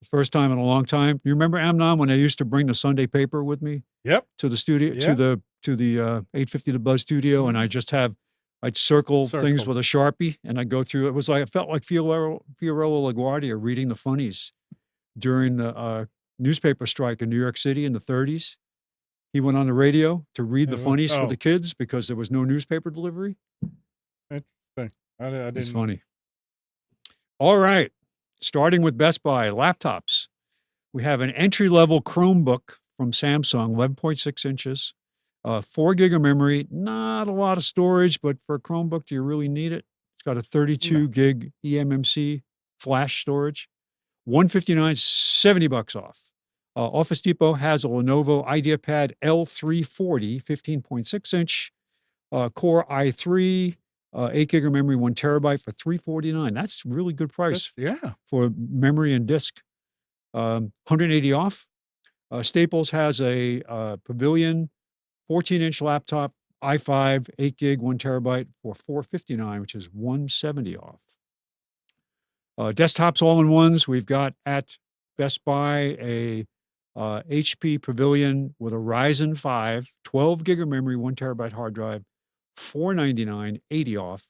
First time in a long time. You remember, Amnon, when I used to bring the Sunday paper with me Yep. to the studio, Yeah. to the 850 The Buzz studio, and I'd circle things with a Sharpie, and I'd go through. It was like, it felt like Fiorello LaGuardia reading the funnies during the newspaper strike in New York City in the 30s. He went on the radio to read the funnies for the kids because there was no newspaper delivery. Interesting. I didn't. It's funny. All right. Starting with Best Buy laptops. We have an entry-level Chromebook from Samsung, 11.6 inches, 4 gig of memory, not a lot of storage, but for a Chromebook, do you really need it? It's got a 32 gig eMMC flash storage, $159, $70 off. Office Depot has a Lenovo IdeaPad L340, 15.6 inch, Core i3, 8 gig of memory, 1 terabyte for $349. That's really good price. For memory and disk. 180 off. Staples has a Pavilion 14-inch laptop, i5, 8 gig, 1 terabyte for $459, which is $170 off. Desktops all-in-ones, we've got at Best Buy a HP Pavilion with a Ryzen 5, 12 gig of memory, 1 terabyte hard drive, $499, 80 off.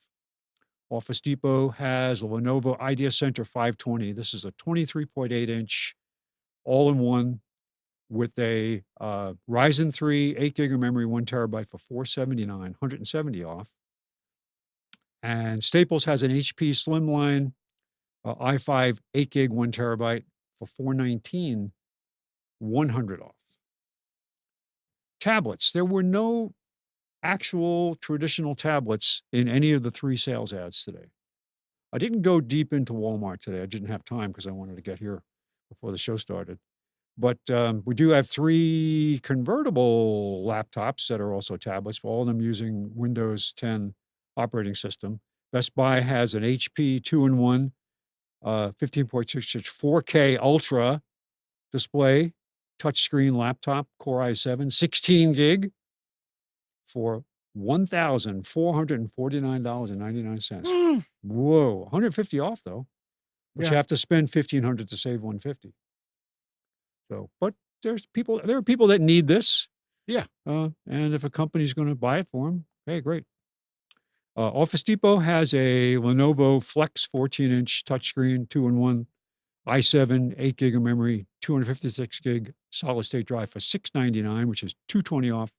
Office Depot has a Lenovo Idea Center 520. This is a 23.8-inch all-in-one with a Ryzen 3, 8 gig of memory, 1 terabyte for $479, 170 off. And Staples has an HP Slimline i5, 8 gig, 1 terabyte for $419, 100 off. Tablets. There were no actual traditional tablets in any of the 3 sales ads today. I didn't go deep into Walmart today. I didn't have time because I wanted to get here before the show started. But we do have 3 convertible laptops that are also tablets, all of them using Windows 10 operating system. Best Buy has an HP 2-in-1, 15.6-inch 4K Ultra display, touchscreen laptop, Core i7, 16 gig for $1,449.99. Whoa, 150 off though. But you have to spend $1,500 to save $150. So, but there are people that need this. Yeah. And if a company's going to buy it for them, hey, great. Office Depot has a Lenovo Flex 14-inch touchscreen, 2-in-1, i7, 8 gig of memory, 256 gig solid state drive for $699, which is $220 off.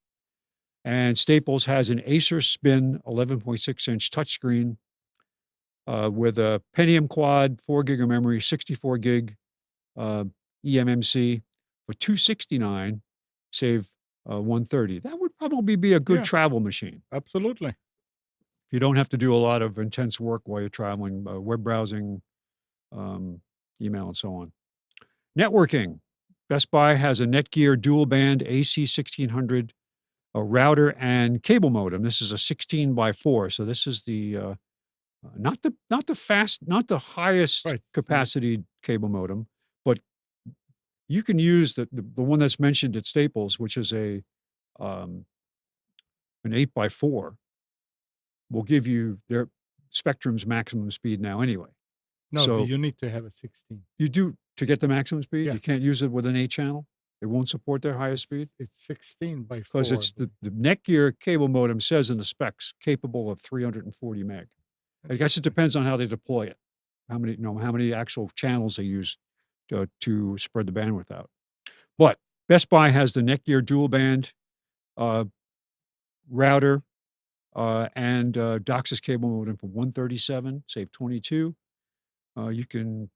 And Staples has an Acer Spin 11.6-inch touchscreen with a Pentium Quad, 4 gig of memory, 64 gig eMMC for $269, save $130. That would probably be a good travel machine. Absolutely. You don't have to do a lot of intense work while you're traveling, web browsing, email, and so on. Networking. Best Buy has a Netgear dual band AC 1600 a router and cable modem. This is a 16x4. So this is the not the highest capacity cable modem, but you can use the one that's mentioned at Staples, which is an 8x4, will give you their Spectrum's maximum speed now anyway. No, So you need to have a 16. you do to get the maximum speed. Yeah. You can't use it with an 8-channel. It won't support their highest speed It's 16 by 4. because it's the Netgear cable modem says in the specs capable of 340 meg. I guess it depends on how they deploy it, how many actual channels they use to spread the bandwidth out. But Best Buy has the Netgear dual band router and DOCSIS cable modem for $137, save $22. You can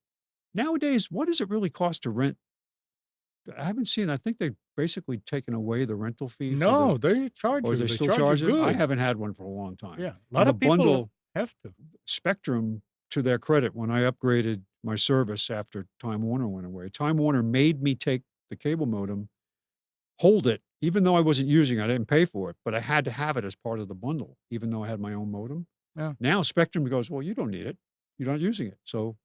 nowadays. What does it really cost to rent? I haven't seen. I think they've basically taken away the rental fee. No, they charge or you. they still charge charge you it. good. I haven't had one for a long time. Yeah, a lot of people bundle have to. Spectrum, to their credit, when I upgraded my service after Time Warner went away, Time Warner made me take the cable modem, hold it, even though I wasn't using it. I didn't pay for it, but I had to have it as part of the bundle, even though I had my own modem. Yeah. Now Spectrum goes, well, you don't need it. You're not using it. So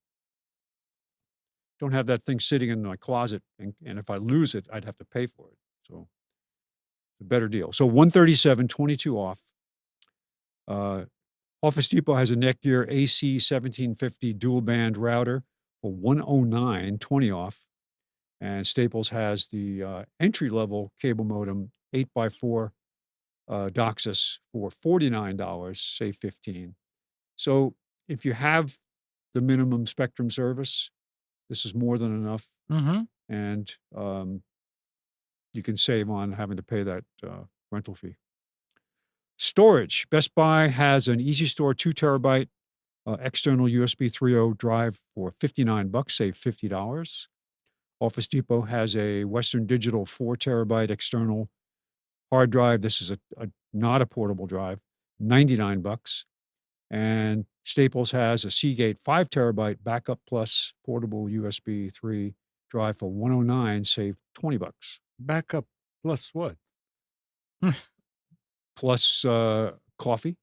don't have that thing sitting in my closet. And if I lose it, I'd have to pay for it. So it's a better deal. So $137, $22 off. Office Depot has a Netgear AC 1750 dual band router for $109, $20 off. And Staples has the entry level cable modem 8x4 DOCSIS for $49, save $15. So if you have the minimum Spectrum service, this is more than enough, Mm-hmm. and you can save on having to pay that rental fee. Storage. Best Buy has an Easy Store 2 terabyte external USB 3.0 drive for $59, save $50. Office Depot has a Western Digital 4 terabyte external hard drive. This is not a portable drive, $99. And Staples has a Seagate 5 terabyte backup plus portable USB 3 drive for $109, save $20. Backup plus what? Plus coffee.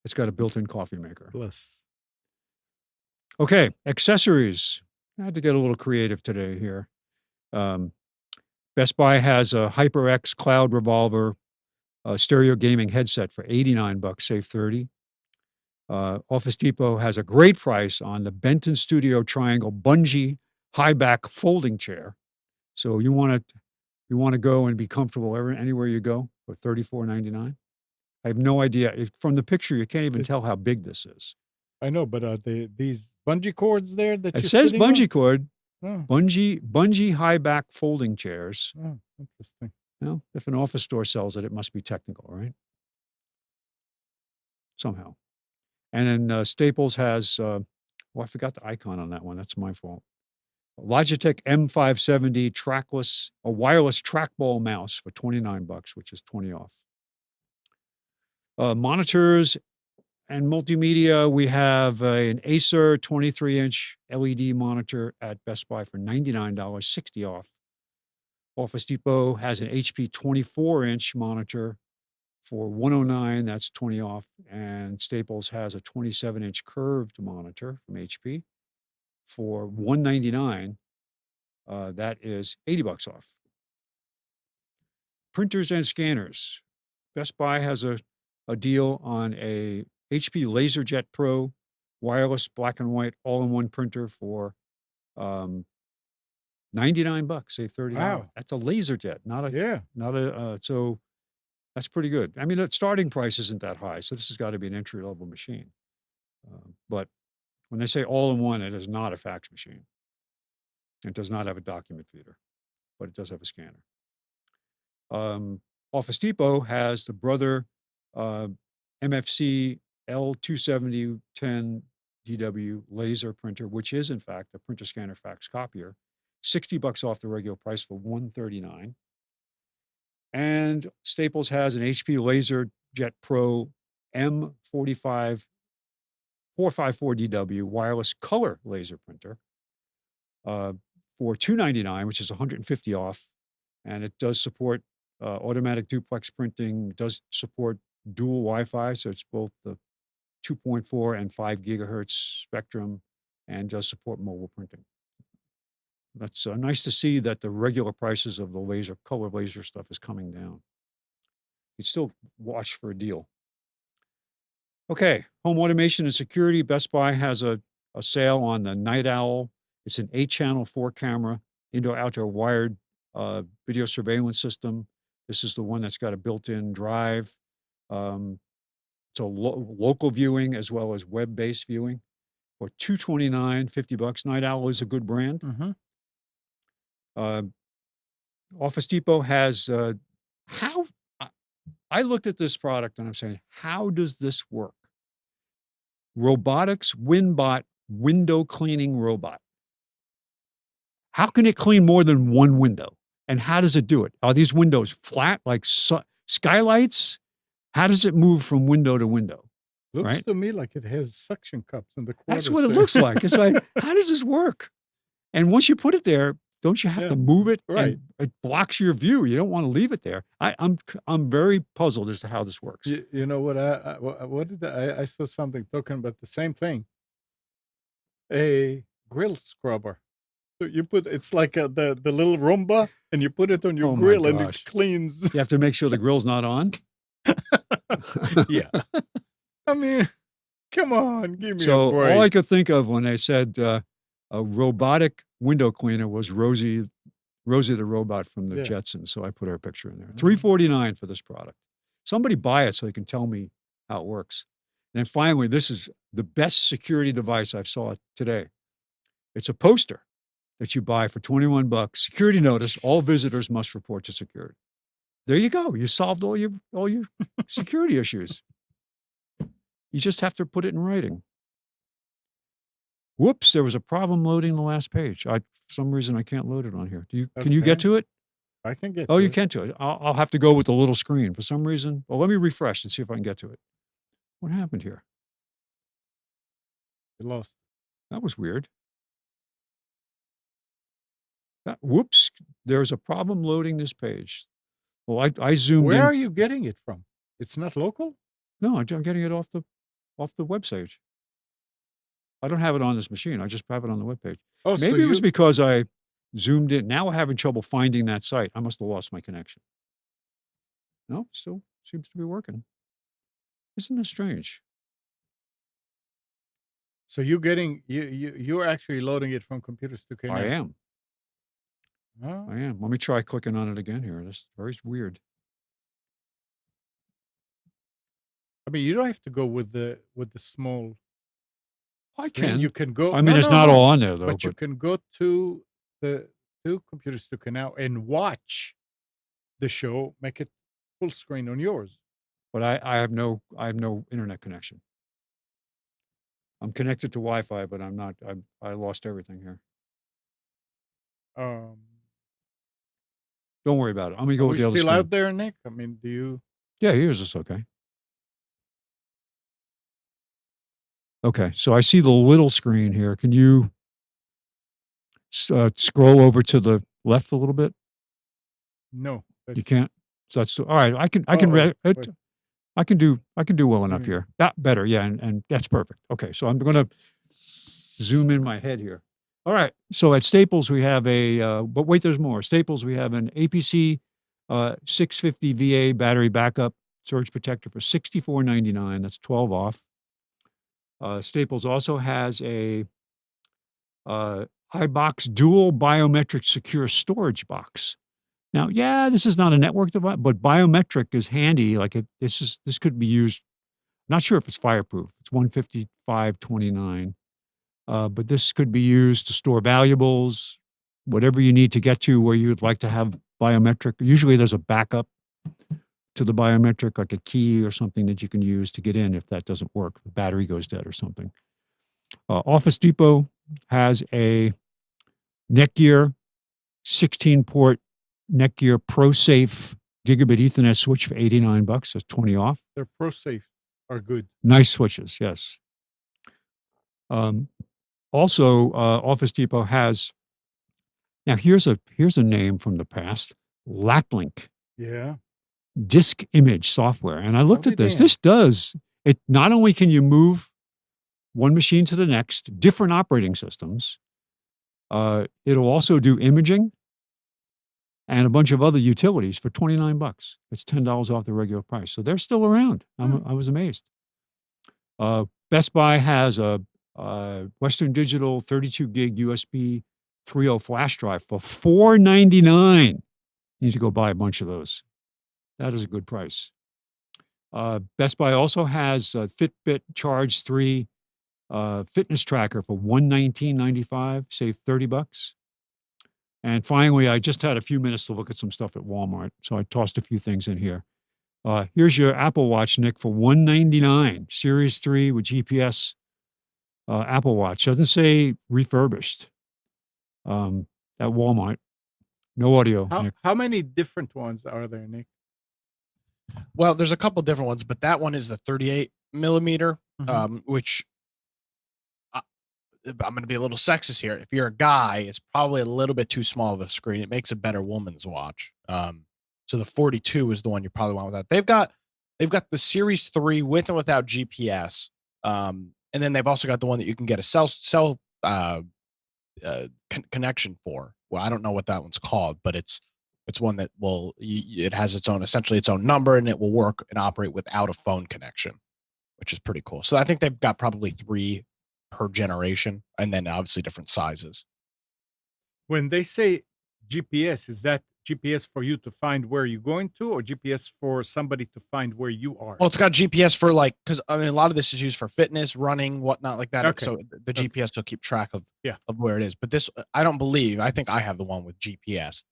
It's got a built-in coffee maker. Plus. Okay, accessories. I had to get a little creative today here. Best Buy has a HyperX Cloud Revolver stereo gaming headset for $89, save $30. Office Depot has a great price on the Benton Studio Triangle Bungee high back folding chair. So you want to go and be comfortable anywhere you go for $34.99. I have no idea. From the picture, you can't even tell how big this is. I know, but are these bungee cords there that It you're says sitting bungee on? cord, Oh, bungee high back folding chairs. oh, interesting. Well, if an office store sells it, it must be technical, right? Somehow. And then Staples has, I forgot the icon on that one. That's my fault. Logitech M570 trackless, a wireless trackball mouse for $29, which is $20 off. Monitors and multimedia, we have an Acer 23-inch LED monitor at Best Buy for $99, $60 off. Office Depot has an HP 24-inch monitor for $109, that's $20 off. And Staples has a 27-inch curved monitor from HP for $199. That is $80 off. Printers and scanners. Best Buy has a deal on a HP LaserJet Pro wireless black and white all-in-one printer for $99, save $30. Wow. That's a LaserJet, so that's pretty good. I mean, the starting price isn't that high, so this has got to be an entry-level machine. But when they say all-in-one, it is not a fax machine. It does not have a document feeder, but it does have a scanner. Office Depot has the Brother MFC L27010 DW laser printer, which is in fact a printer scanner fax copier, $60 off the regular price for $139. And Staples has an HP LaserJet Pro M45 454DW wireless color laser printer for $299, which is $150 off. And it does support automatic duplex printing, does support dual Wi-Fi, so it's both the 2.4 and 5 gigahertz spectrum, and does support mobile printing. That's nice to see that the regular prices of the color laser stuff is coming down. You still watch for a deal. Okay, home automation and security. Best Buy has a sale on the Night Owl. It's an 8-channel, 4-camera, indoor-outdoor wired video surveillance system. This is the one that's got a built-in drive. It's a local viewing as well as web-based viewing. For $229, $50. Night Owl is a good brand. Office Depot has how I looked at this product and I'm saying, how does this work? Robotics WinBot window cleaning robot. How can it clean more than one window? And how does it do it? Are these windows flat like skylights? How does it move from window to window? Looks right? to me like it has suction cups in the corner. That's what it looks like. It's like, how does this work? And once you put it there, don't you have to move it? Right. And it blocks your view. You don't want to leave it there. I'm very puzzled as to how this works. You know what? I saw something talking about the same thing. A grill scrubber. So you put it's like the little Roomba, and you put it on your Oh my grill, and gosh. it cleans. You have to make sure the grill's not on. Yeah. I mean, come on, give me a So break. all I could think of when they said a robotic window cleaner was Rosie the robot from the Yeah. Jetsons. So I put her picture in there. Mhm. $349 for this product. Somebody buy it so they can tell me how it works. And then finally, this is the best security device I saw today. It's a poster that you buy for $21. Security notice: all visitors must report to security. There you go. You solved all your security issues. You just have to put it in writing. Whoops, there was a problem loading the last page. For some reason I can't load it on here. Can you get Okay. to it? I can get. Oh, to you it. can to it. I'll have to go with the little screen for some reason. Well, let me refresh and see if I can get to it. What happened here? You lost. That was weird. Whoops, there's a problem loading this page. Well, I zoomed Where in. are you getting it from? It's not local. No, I'm getting it off the website. I don't have it on this machine. I just have it on the webpage. Oh, so Maybe it was you because I zoomed in. Now we're having trouble finding that site. I must have lost my connection. No, still seems to be working. Isn't that strange? so you're getting you're actually loading it from computers to I Canary. am. Oh, I am. Let me try clicking on it again here. This is very weird. I mean, you don't have to go with the small I screen. can. You can go. I mean, no, it's no, not no. all on there though. But you can go to the computers to Canal and watch the show. Make it full screen on yours. But I have no internet connection. I'm connected to Wi-Fi, but I'm not. I lost everything here. Don't worry about it. I'm gonna go Are with we the other still screen. out there, Nick? I mean, do you? Yeah, here's this okay. Okay, so I see the little screen here. Can you scroll over to the left a little bit? No, You can't. So that's all right. I can Oh, read it. wait. I can do well enough Mm. here. That better, yeah, and that's perfect. Okay, so I'm going to zoom in my head here. All right, so at Staples we have but wait, there's more. Staples we have an APC 650 VA battery backup surge protector for $64.99. That's 12 off. Staples also has a iBox dual biometric secure storage box. Now, yeah, this is not a network device, but biometric is handy. Like this could be used. Not sure if it's fireproof. It's 155.29, but this could be used to store valuables, whatever you need to get to where you'd like to have biometric. Usually, there's a backup to the biometric, like a key or something that you can use to get in if that doesn't work. The battery goes dead or something. Office Depot has a Netgear 16-port Netgear ProSafe gigabit Ethernet switch for $89. That's 20 off. Their ProSafe are good. Nice switches, yes. Also, Office Depot has. Now here's a name from the past: Laplink Yeah. disk image software. And I looked I'll at be this. damned. This does it. Not only can you move one machine to the next, different operating systems, It'll also do imaging and a bunch of other utilities for $29. It's $10 off the regular price. So they're still around. I was amazed. Best Buy has a Western Digital 32 gig USB 3.0 flash drive for $499. You need to go buy a bunch of those. That is a good price. Best Buy also has a Fitbit Charge 3 fitness tracker for $119.95, save $30. And finally, I just had a few minutes to look at some stuff at Walmart, so I tossed a few things in here. Here's your Apple Watch, Nick, for $199, Series 3 with GPS Apple Watch. Doesn't say refurbished at Walmart. No audio, Nick. How many different ones are there, Nick? Well, there's a couple different ones, but that one is the 38 millimeter, which I'm going to be a little sexist here. If you're a guy, it's probably a little bit too small of a screen. It makes a better woman's watch. So the 42 is the one you probably want with that. They've got the Series 3 with and without GPS. And then they've also got the one that you can get a cell connection for. Well, I don't know what that one's called, but it's one that it has essentially its own number, and it will work and operate without a phone connection, which is pretty cool. So I think they've got probably 3 per generation, and then obviously different sizes. When they say GPS, is that GPS for you to find where you're going to, or GPS for somebody to find where you are? Well, it's got GPS for because I mean a lot of this is used for fitness, running, whatnot like that. Okay. So the GPS will keep track of where it is. But this, I think I have the one with GPS.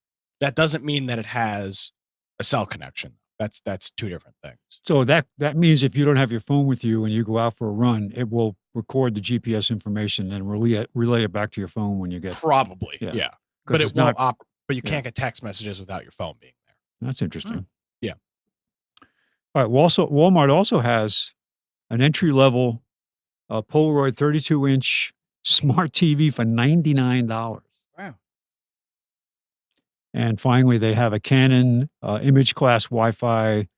That doesn't mean that it has a cell connection. That's 2 different things. So that means if you don't have your phone with you and you go out for a run, it will record the GPS information and relay it back to your phone when you get. Probably, yeah. But it won't but you can't get text messages without your phone being there. That's interesting. Yeah. All right. Well, Walmart also has an entry-level Polaroid 32-inch smart TV for $99. Wow. And finally, they have a Canon image class Wi-Fi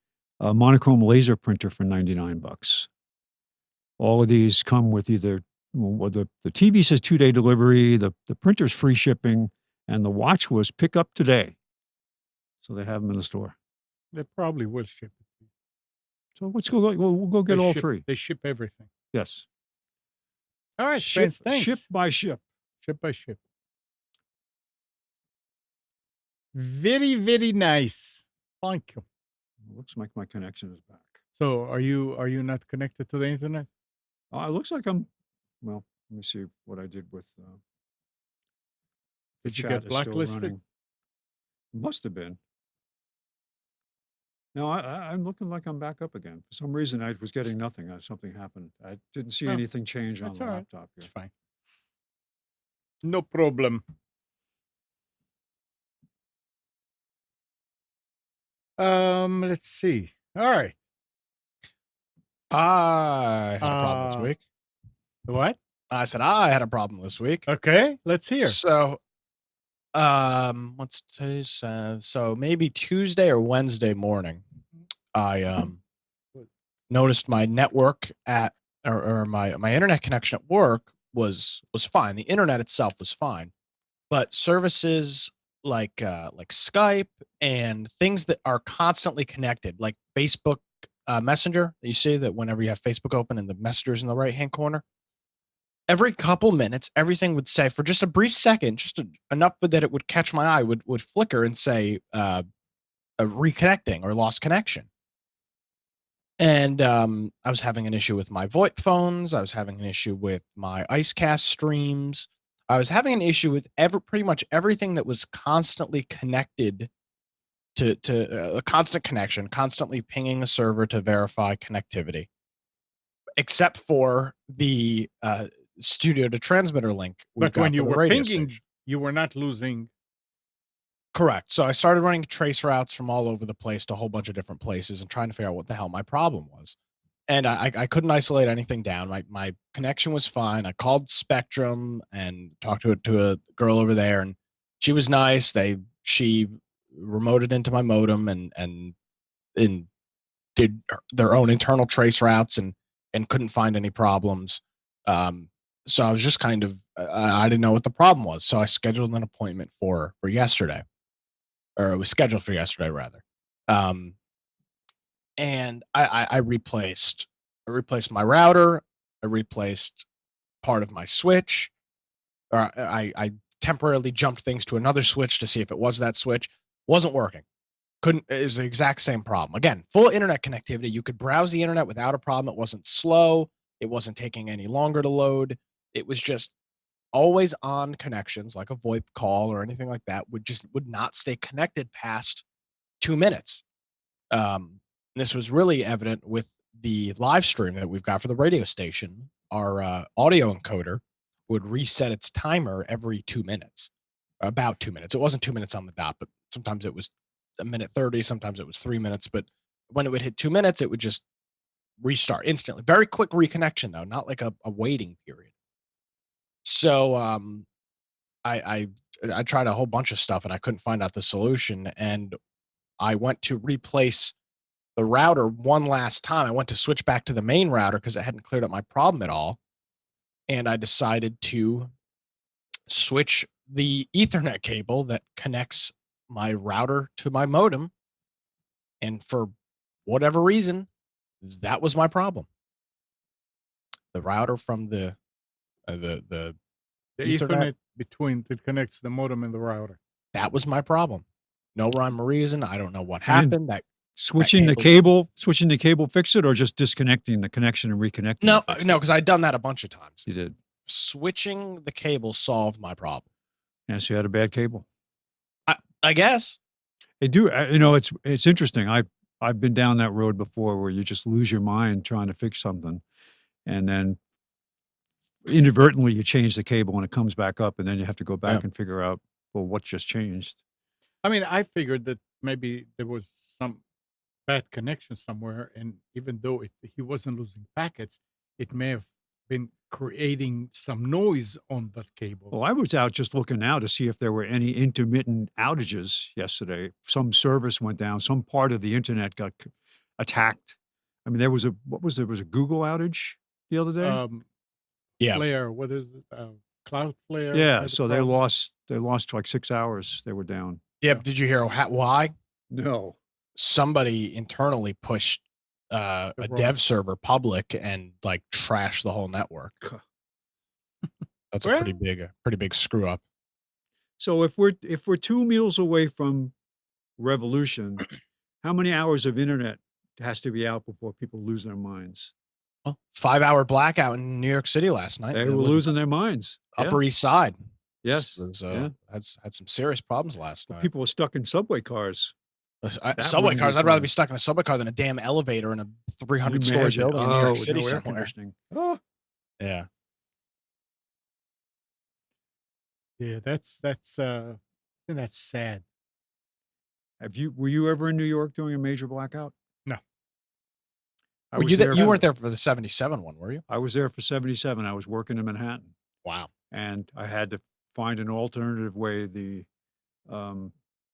monochrome laser printer for $99. All of these come with either the TV says 2-day delivery, the printer's free shipping, and the watch was pick up today. So they have them in the store. They probably will ship it. So let's go. We'll go get all 3. They ship everything. Yes. All right, Spence, thanks. Ship by ship. Ship by ship. Very, very nice. Thank you. Looks like my connection is back. So are you not connected to the internet? It looks like I'm. Well, let me see what I did with. Did you get blacklisted? Must have been. No, I'm looking like I'm back up again. For some reason, I was getting nothing. Something happened. I didn't see anything change on the laptop. It's fine. No problem. Let's see. All right. I had a problem this week. What? I said I had a problem this week. Okay, let's hear. So, what's today's? So maybe Tuesday or Wednesday morning, I noticed my network or my internet connection at work was fine. The internet itself was fine, but services like Skype and things that are constantly connected, like Facebook Messenger. You see that whenever you have Facebook open and the Messenger's in the right-hand corner, every couple minutes, everything would say, for just a brief second, just enough that it would catch my eye, would flicker and say reconnecting or lost connection. And I was having an issue with my VoIP phones. I was having an issue with my IceCast streams. I was having an issue with pretty much everything that was constantly connected to a constant connection, constantly pinging a server to verify connectivity, except for the studio to transmitter link. But when you were pinging, you were not losing. Correct. So I started running trace routes from all over the place to a whole bunch of different places and trying to figure out what the hell my problem was. And I couldn't isolate anything down. My connection was fine. I called Spectrum and talked to a girl over there, and she was nice. She remoted into my modem and did their own internal trace routes and couldn't find any problems. So I was just kind of I didn't know what the problem was. So I scheduled an appointment for yesterday, or it was scheduled for yesterday rather. And I replaced my router. I replaced part of my switch. Or I temporarily jumped things to another switch to see if it was that switch. Wasn't working. Couldn't. It was the exact same problem. Again, full internet connectivity. You could browse the internet without a problem. It wasn't slow. It wasn't taking any longer to load. It was just always on connections, like a VoIP call or anything like that, would not stay connected past 2 minutes. This was really evident with the live stream that we've got for the radio station. Our audio encoder would reset its timer every 2 minutes, about 2 minutes. It wasn't 2 minutes on the dot, but sometimes it was a minute 30, sometimes it was 3 minutes. But when it would hit 2 minutes, it would just restart instantly. Very quick reconnection, though, not like a waiting period. So I tried a whole bunch of stuff and I couldn't find out the solution. And I went to replace the router one last time. I went to switch back to the main router because it hadn't cleared up my problem at all. And I decided to switch the Ethernet cable that connects my router to my modem. And for whatever reason, that was my problem. The router from the Ethernet between that connects the modem and the router. That was my problem. No rhyme or reason. I don't know what happened. That switching the cable fixed it, or just disconnecting the connection and reconnecting? No, because I'd done that a bunch of times. You did. Switching the cable solved my problem. Yes, you had a bad cable. I guess. They do. It's interesting. I've been down that road before where you just lose your mind trying to fix something, and then inadvertently you change the cable and it comes back up, and then you have to go back and figure out, well, what just changed. I mean, I figured that maybe there was some bad connection somewhere, and even though he wasn't losing packets, it may have been creating some noise on that cable. Well, I was out just looking now to see if there were any intermittent outages yesterday. Some service went down. Some part of the internet got attacked. I mean, there was a Google outage the other day. Flare, what is it? Cloudflare? Yeah, so they lost like 6 hours. They were down. Yeah, did you hear why? No. Somebody internally pushed a dev server public and like trashed the whole network. That's a pretty big screw up. So if we're 2 meals away from revolution, how many hours of internet has to be out before people lose their minds? Well, 5-hour blackout in New York City last night. They were losing their minds. Upper East Side. Yes. Had some serious problems last night. People were stuck in subway cars. Subway cars. I'd rather be stuck in a subway car than a damn elevator in a 300-story building in New York City somewhere. Yeah. Yeah, that's sad. Were you ever in New York during a major blackout? No. You weren't there for the 77 one, were you? I was there for 77. I was working in Manhattan. Wow. And I had to find an alternative way to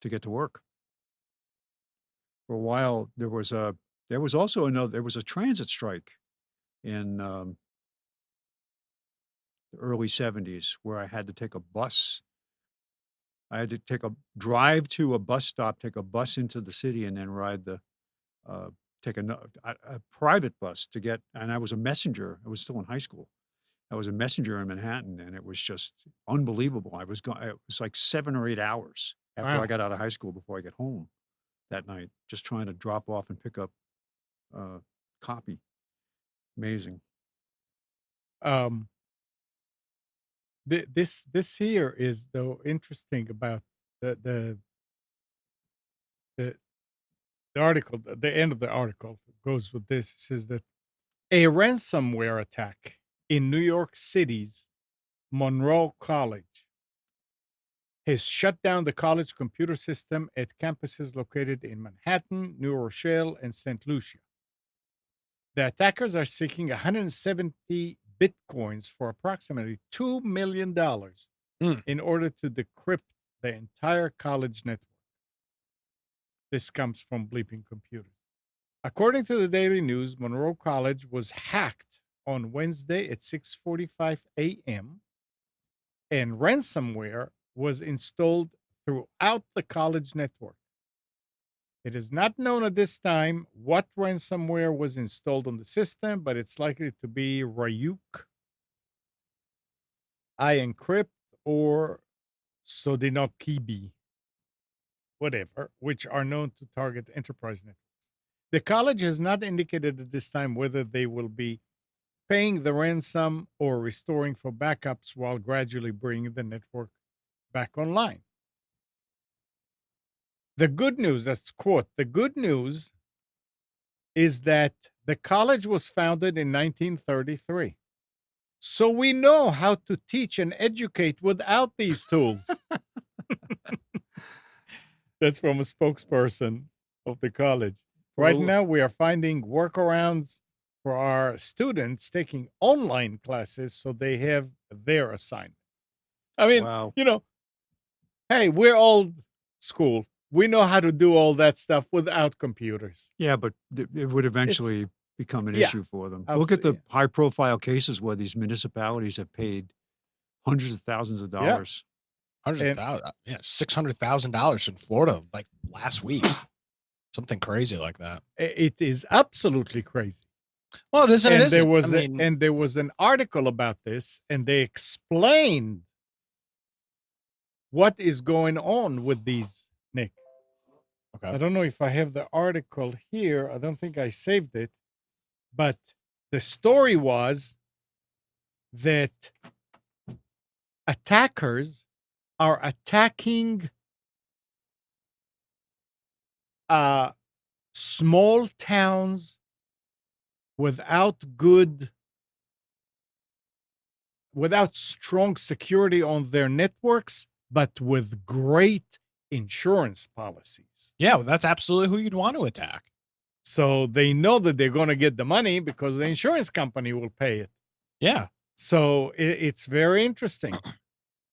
get to work. For a while, there was a transit strike in the early 70s where I had to take a bus. I had to drive to a bus stop, take a bus into the city, and then take a private bus to get. And I was a messenger. I was still in high school. I was a messenger in Manhattan, and it was just unbelievable. It was like 7 or 8 hours after I got out of high school before I get home that night, just trying to drop off and pick up copy. Amazing. This here is though interesting about the article. The end of the article goes with this. It says that a ransomware attack in New York City's Monroe College has shut down the college computer system at campuses located in Manhattan, New Rochelle, and St. Lucia. The attackers are seeking 170 bitcoins for approximately $2 million in order to decrypt the entire college network. This comes from Bleeping Computers. According to the Daily News, Monroe College was hacked on Wednesday at 6:45 a.m. and ransomware was installed throughout the college network. It is not known at this time what ransomware was installed on the system, but it's likely to be Ryuk, iEncrypt, or Sodinokibi, whatever, which are known to target enterprise networks. The college has not indicated at this time whether they will be paying the ransom or restoring for backups while gradually bringing the network back online. The good news, that's quote, the good news is that the college was founded in 1933. So we know how to teach and educate without these tools. That's from a spokesperson of the college. Right now, we are finding workarounds for our students taking online classes so they have their assignment. I mean, Wow. Hey, we're old school. We know how to do all that stuff without computers. Yeah, but it would eventually become an yeah, issue for them. Look at the yeah. high-profile cases where these municipalities have paid hundreds of thousands of dollars. Hundreds of thousands. Yeah, $600,000 in Florida like last week. Something crazy like that. It is absolutely crazy. Well, it isn't. And it isn't. there was an article about this, and they explained what is going on with these, Nick. Okay. I don't know if I have the article here. I don't think I saved it. But the story was that attackers are attacking small towns without strong security on their networks, but with great insurance policies. Yeah, well, that's absolutely who you'd want to attack. So they know that they're going to get the money because the insurance company will pay it. Yeah. So it's very interesting.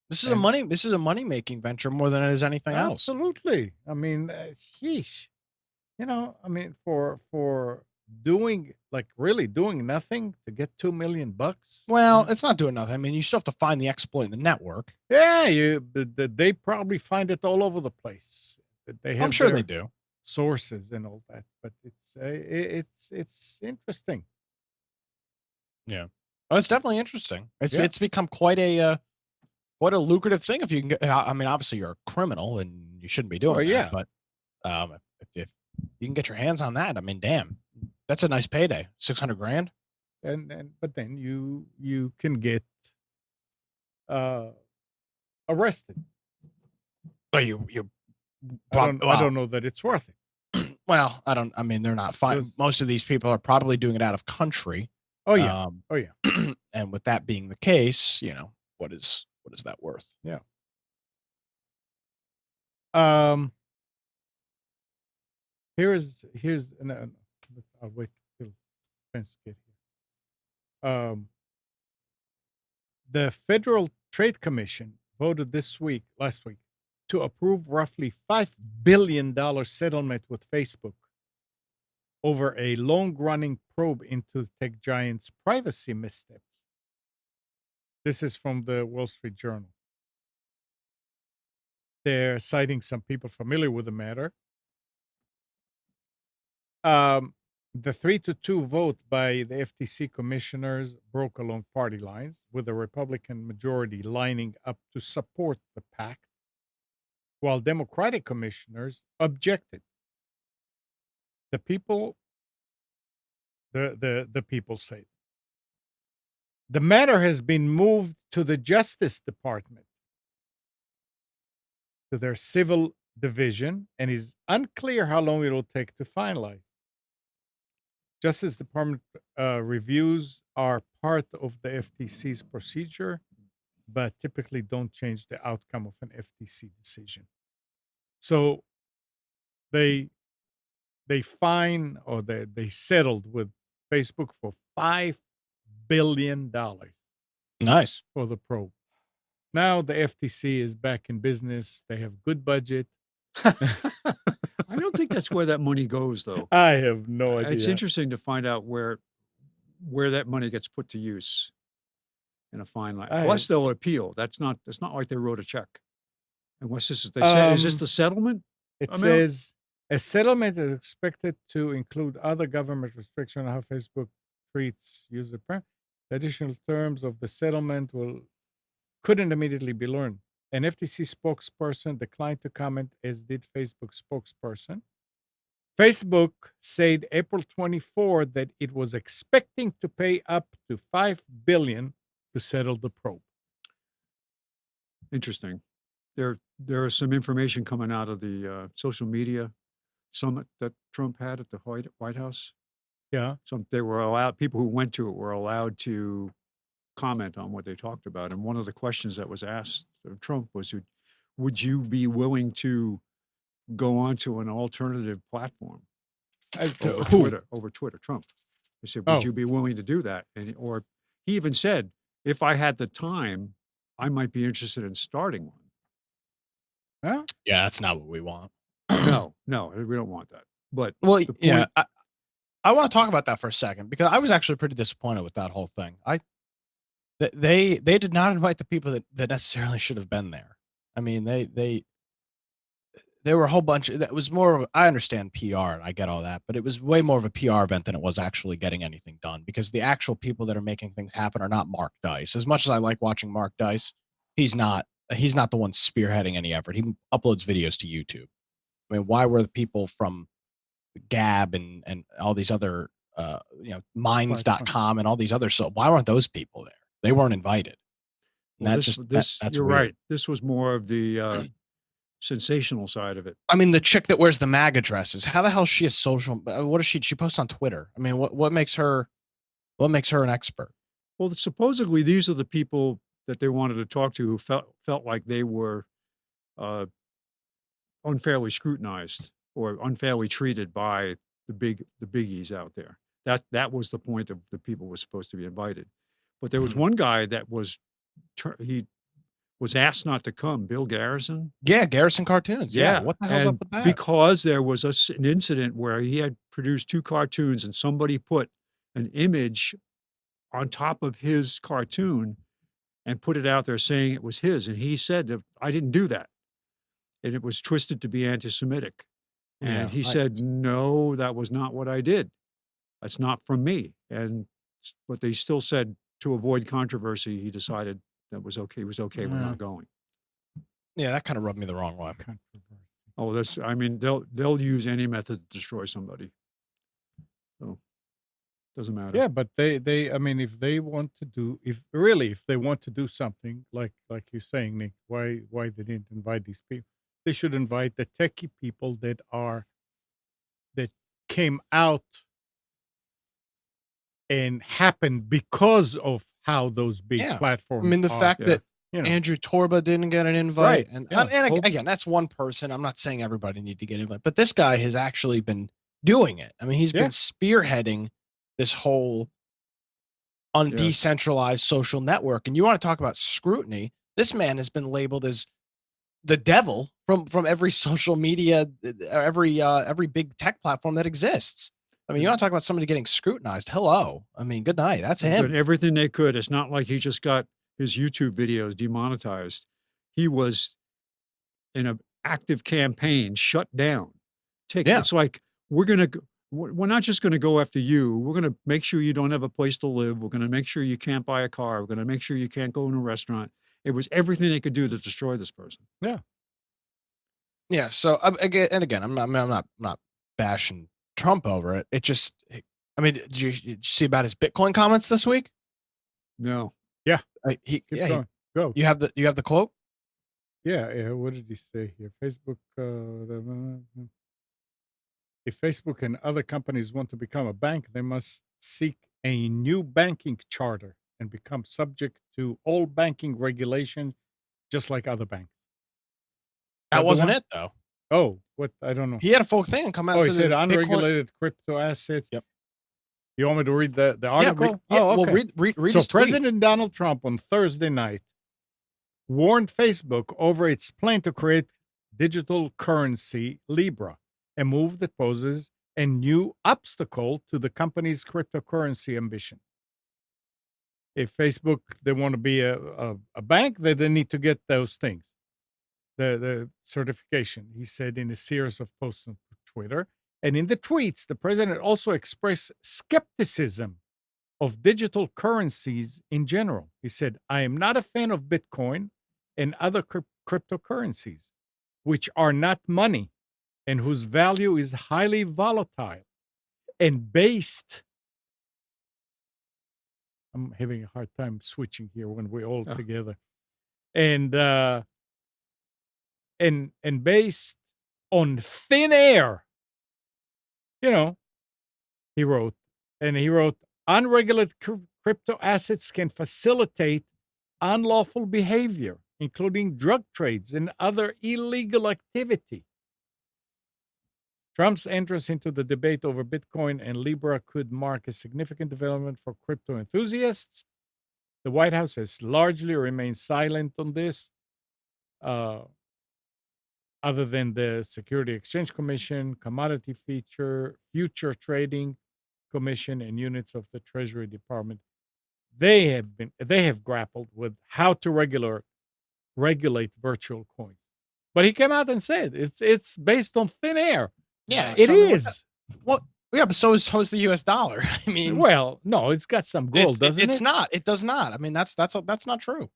This is a money making venture more than it is anything else. Absolutely. I mean, sheesh. I mean, for doing really doing nothing to get $2 million. Well, it's not doing nothing. I mean, you still have to find the exploit in the network. Yeah, they probably find it all over the place. They have I'm sure their they do. sources and all that, but it's interesting. Yeah. Oh, it's definitely interesting. It's become quite a lucrative thing if you can get. I mean, obviously you're a criminal and you shouldn't be doing that. But if you can get your hands on that, I mean, damn, that's a nice payday. $600,000. But then you can get arrested. But I don't know that it's worth it. Well, I mean, they're not fine. Most of these people are probably doing it out of country. Oh yeah. And with that being the case, what is that worth? Yeah. Here's I'll wait till Spence get here. The Federal Trade Commission voted last week, to approve roughly $5 billion settlement with Facebook over a long-running probe into tech giant's privacy missteps. This is from the Wall Street Journal. They're citing some people familiar with the matter. The 3-2 vote by the FTC commissioners broke along party lines, with the Republican majority lining up to support the pact, while Democratic commissioners objected. The people say the matter has been moved to the Justice Department, to their civil division, and is unclear how long it will take to finalize. Justice Department reviews are part of the FTC's procedure, but typically don't change the outcome of an FTC decision. So they settled with Facebook for $5 billion. Nice. For the probe. Now the FTC is back in business. They have good budget. I don't think that's where that money goes, though. I have no idea. It's interesting to find out where where that money gets put to use in a fine line. I- Plus, they'll appeal. That's not like they wrote a check. And what's this? They said, is this the settlement? It amount? says a settlement is expected to include other government restrictions on how Facebook treats user parent. The additional terms of the settlement couldn't immediately be learned. An FTC spokesperson declined to comment, as did Facebook spokesperson. Facebook said April 24 that it was expecting to pay up to $5 billion to settle the probe. Interesting. There is some information coming out of the social media summit that Trump had at the White House. Yeah. So they were allowed, people who went to it were allowed to comment on what they talked about. And one of the questions that was asked of Trump was, would you be willing to go onto an alternative platform over Twitter? Trump. He said, would you be willing to do that? Or he even said, if I had the time, I might be interested in starting one. Huh? Yeah, that's not what we want. No, we don't want that. But Well, the point, yeah, I want to talk about that for a second, because I was actually pretty disappointed with that whole thing. They did not invite the people that necessarily should have been there. I mean, there were a whole bunch that was more of, I understand PR and I get all that, but it was way more of a PR event than it was actually getting anything done, because the actual people that are making things happen are not Mark Dice. As much as I like watching Mark Dice, he's not the one spearheading any effort. He uploads videos to YouTube. I mean, why were the people from Gab and all these other Minds.com and all these other, so why weren't those people there? They weren't invited. well, That's you're weird. right. This was more of the sensational side of it. I mean, the chick that wears the MAGA dresses, how the hell is she a social? What is she? She posts on Twitter. I mean, what makes her an expert? Well, supposedly these are the people that they wanted to talk to who felt like they were unfairly scrutinized or unfairly treated by the biggies out there. That was the point of the people were supposed to be invited. But there was one guy that he was asked not to come, Bill Garrison. Yeah, Garrison Cartoons. Yeah. What the hell's up with that? Because there was an incident where he had produced 2 cartoons and somebody put an image on top of his cartoon and put it out there saying it was his. And he said, I didn't do that. And it was twisted to be anti-Semitic. And he said, no, that was not what I did. That's not from me. But they still said, to avoid controversy, he decided that was okay. It was okay. We're not going. Yeah, that kind of rubbed me the wrong way. Oh, they'll use any method to destroy somebody. So doesn't matter. Yeah, but they I mean, if they want to do something like you're saying, Nick, why they didn't invite these people? They should invite the techie people that came out and happened because of how those big platforms. I mean, the fact that Andrew Torba didn't get an invite, right. and again, that's one person. I'm not saying everybody need to get an invite, but this guy has actually been doing it. I mean, he's been spearheading this whole undecentralized social network. And you want to talk about scrutiny? This man has been labeled as the devil from every social media, every big tech platform that exists. I mean, you want to talk about somebody getting scrutinized? Hello. I mean, good night. That's him. But everything they could. It's not like he just got his YouTube videos demonetized. He was in an active campaign shut down. It's like, we're not just going to go after you. We're going to make sure you don't have a place to live. We're going to make sure you can't buy a car. We're going to make sure you can't go in a restaurant. It was everything they could do to destroy this person. Yeah. Yeah. So again, I'm not bashing Trump over it. It just, I mean, did you see about his Bitcoin comments this week? No. Yeah. Go. You have the quote? Yeah. What did he say here? Facebook. If Facebook and other companies want to become a bank, they must seek a new banking charter and become subject to all banking regulations, just like other banks. That wasn't it, though. Oh, what? I don't know. He had a full thing come out. Oh, he said unregulated crypto assets. Yep. You want me to read the article? Okay. Well, read So his tweet. President Donald Trump on Thursday night warned Facebook over its plan to create digital currency Libra, a move that poses a new obstacle to the company's cryptocurrency ambition. If Facebook, they want to be a bank, they need to get those things, the certification. He said in a series of posts on Twitter. And in the tweets, the president also expressed skepticism of digital currencies in general. He said, I am not a fan of Bitcoin and other cryptocurrencies, which are not money and whose value is highly volatile and based. I'm having a hard time switching here when we're all together. And based on thin air. You know, he wrote, unregulated crypto assets can facilitate unlawful behavior, including drug trades and other illegal activity. Trump's entrance into the debate over Bitcoin and Libra could mark a significant development for crypto enthusiasts. The White House has largely remained silent on this, other than the Security Exchange Commission, Commodity Future Trading Commission, and units of the Treasury Department. They have grappled with how to regulate virtual coins. But he came out and said it's based on thin air. Yeah, it is. Well, yeah, but so is the U.S. dollar. I mean, well, no, it's got some gold, doesn't it? It's not. It does not. I mean, that's not true.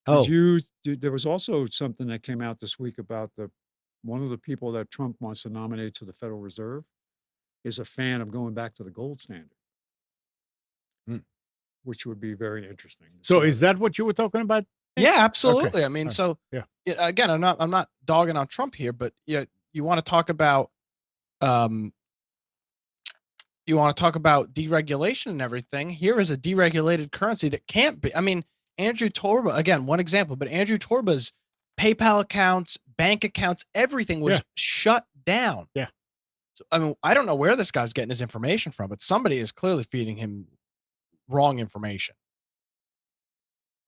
There was also something that came out this week about one of the people that Trump wants to nominate to the Federal Reserve is a fan of going back to the gold standard, which would be very interesting. So is that what you were talking about? Yeah, absolutely. Okay. I mean, yeah. Again, I'm not dogging on Trump here, but you want to talk about deregulation and everything. Here is a deregulated currency that can't be. I mean, Andrew Torba, again, one example, but Andrew Torba's PayPal accounts, bank accounts, everything was shut down. Yeah. So, I mean, I don't know where this guy's getting his information from, but somebody is clearly feeding him wrong information.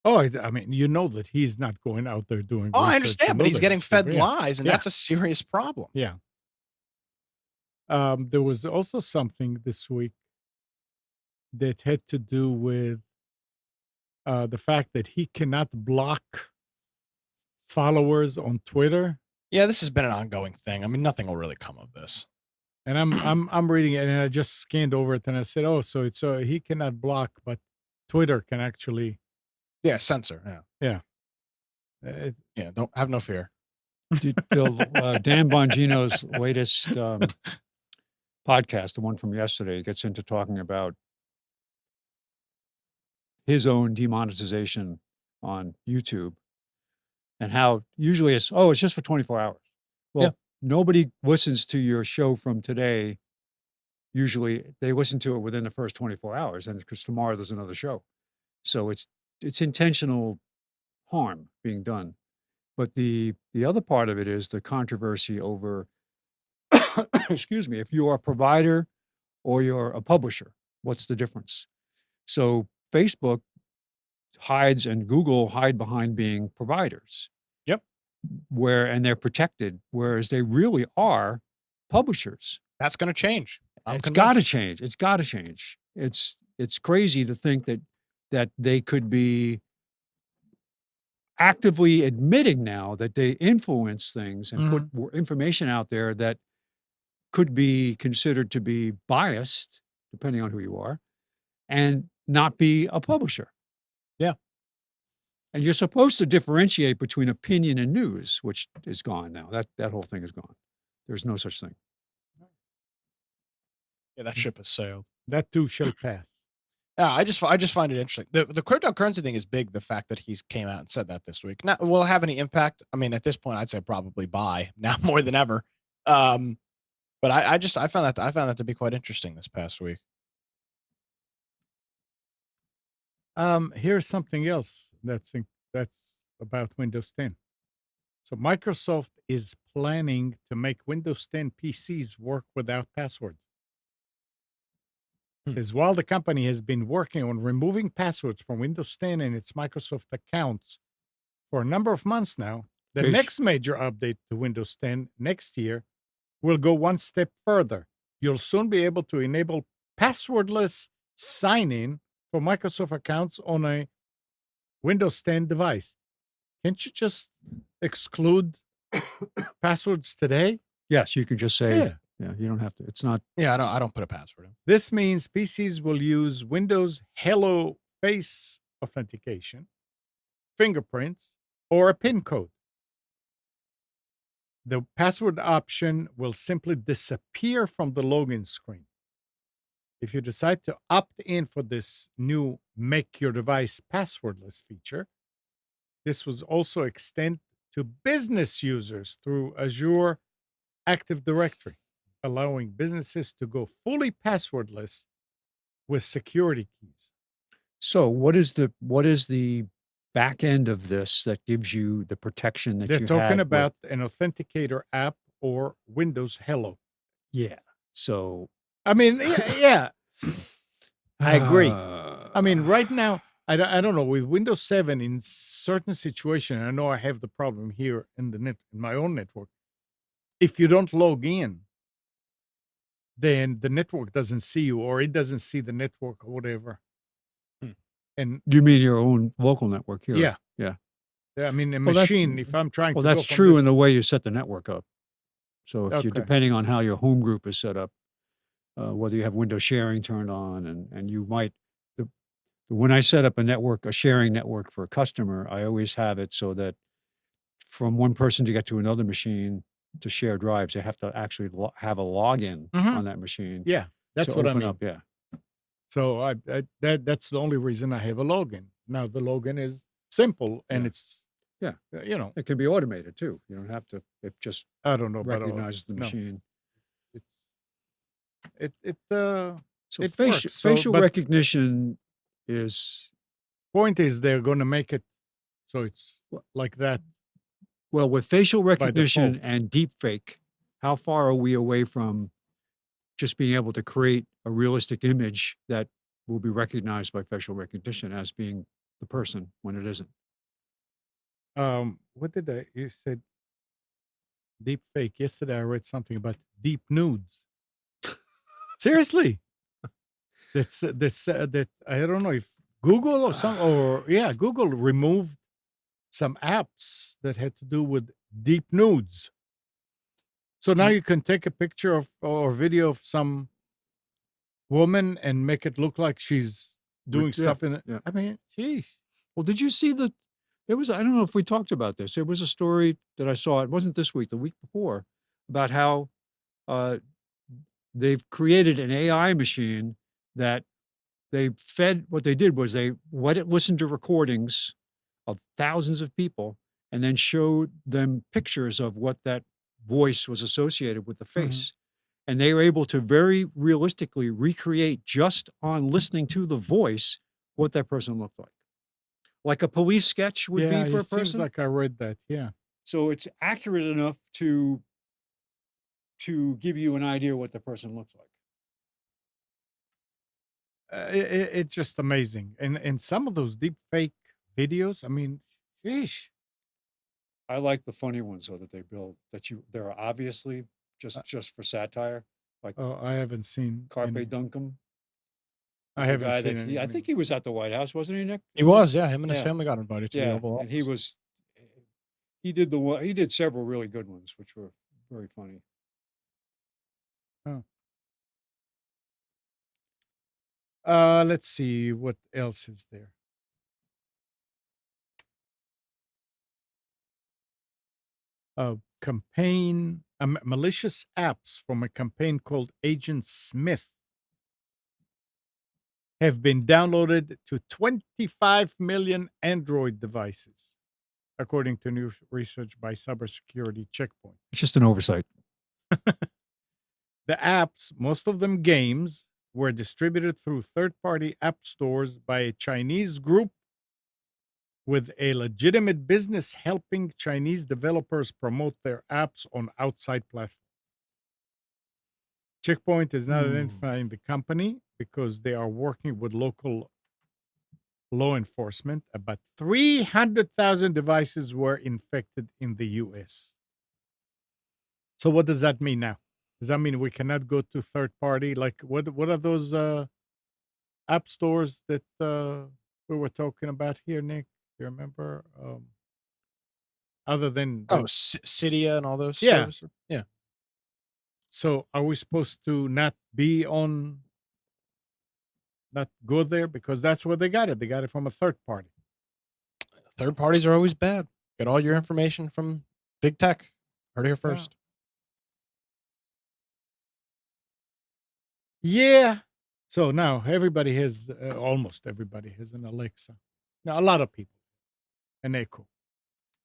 Oh, I mean, you know that he's not going out there doing. Oh, I understand, but he's getting fed lies, and that's a serious problem. Yeah. There was also something this week that had to do with the fact that he cannot block followers on Twitter. Yeah, this has been an ongoing thing. I mean, nothing will really come of this. And I'm reading it, and I just scanned over it, and I said, "Oh, so he cannot block, but Twitter can actually." Yeah, censor. Yeah. Yeah. Don't have no fear. Dan Bongino's latest podcast, the one from yesterday, gets into talking about his own demonetization on YouTube and how usually it's just for 24 hours. Well, nobody listens to your show from today. Usually they listen to it within the first 24 hours, and because tomorrow there's another show. So it's intentional harm being done. But the other part of it is the controversy over, excuse me, if you are a provider or you're a publisher, what's the difference? So Facebook hides and Google hide behind being providers. Yep. And they're protected, whereas they really are publishers. That's going to change. It's got to change. It's got to change. It's crazy to think that they could be actively admitting now that they influence things and put information out there that could be considered to be biased, depending on who you are, and not be a publisher. Yeah. And you're supposed to differentiate between opinion and news, which is gone now. That whole thing is gone. There's no such thing. Yeah, that ship has sailed. That too shall pass. Yeah, I just find it interesting. The cryptocurrency thing is big. The fact that he came out and said that this week. Now, will it have any impact? I mean, at this point, I'd say probably buy now more than ever. But I found that to be quite interesting this past week. Here's something else that's about Windows 10. So Microsoft is planning to make Windows 10 PCs work without passwords. It says while the company has been working on removing passwords from Windows 10 and its Microsoft accounts for a number of months now, the next major update to Windows 10 next year will go one step further. You'll soon be able to enable passwordless sign-in for Microsoft accounts on a Windows 10 device. Can't you just exclude passwords today? Yes, you could just say, Yeah. yeah, you don't have to. It's not. Yeah, I don't put a password in. This means PCs will use Windows Hello Face authentication, fingerprints, or a PIN code. The password option will simply disappear from the login screen. If you decide to opt in for this new Make Your Device Passwordless feature, this was also extend to business users through Azure Active Directory, allowing businesses to go fully passwordless with security keys. So what is the back end of this that gives you the protection that They're you talking had about an authenticator app or Windows Hello. Yeah. So I mean, yeah. I agree. I mean, right now, I don't know, with Windows 7 in certain situation, I know I have the problem here in in my own network. If you don't log in, then the network doesn't see you, or it doesn't see the network or whatever. And you mean your own local network here? yeah, Yeah. I mean, a Well, that- machine. If I'm trying Well, to that's go from true this, in the way you set the network up. So if you're Okay. depending on how your home group is set up, whether you have window sharing turned on, and you might when I set up a sharing network for a customer, I always have it so that from one person to get to another machine to share drives, they have to actually have a login Mhm. on that machine. yeah, that's to what I open mean. up. Yeah. So that's the only reason I have a login. Now the login is simple and Yeah. it's Yeah. you know, It can be automated too. You don't have to. It just I don't know, but recognizes the no, machine. it's it So it facial, works. So, facial but recognition is point is they're going to make it so it's like that. well with facial recognition default. and deepfake. How far are we away from just being able to create a realistic image that will be recognized by facial recognition as being the person when it isn't? What did you said deep fake? Yesterday I read something about deep nudes. Seriously, that's that I don't know if Google or Google removed some apps that had to do with deep nudes. So now you can take a picture of or video of some woman and make it look like she's doing Yeah, stuff in it. yeah. I mean, geez. Well, did you see there was, I don't know if we talked about this. There was a story that I saw. It wasn't this week, the week before, about how uh, they've created an AI machine that they fed. What they did was they let it listen to recordings of thousands of people and then showed them pictures of what that voice was associated with the face. And they were able to very realistically recreate just on listening to the voice what that person looked like a police sketch would Yeah, be for a it seems person. like I read that. Yeah. So it's accurate enough to give you an idea what the person looks like. It's just amazing. And some of those deep fake videos, I mean, sheesh. I like the funny ones though that they build they're obviously just for satire, like Oh, I haven't seen Carpe any. Duncum. I is the haven't guy seen that any. I think he was at the White House, wasn't he, Nick? He was, yeah. Him and his yeah. family got invited to the Yeah, Oval and he Office. was he did several really good ones, which were very funny. Let's see what else is there. Campaign malicious apps from a campaign called Agent Smith have been downloaded to 25 million Android devices, according to new research by Cybersecurity Checkpoint. It's just an oversight. The apps, most of them games, were distributed through third-party app stores by a Chinese group with a legitimate business helping Chinese developers promote their apps on outside platforms. Checkpoint is not identifying the company because they are working with local law enforcement. About 300,000 devices were infected in the US. So what does that mean now? Does that mean we cannot go to third party? Like what are those app stores that we were talking about here, Nick? Do you remember? Other than Oh, the, Cydia and all those yeah. services. Yeah. So are we supposed to not be on, not go there because that's where they got it? They got it from a third party. Third parties are always bad. Get all your information from big tech. Heard it here first. Yeah. So now everybody has, almost everybody has an Alexa. Now, a lot of people, an Echo.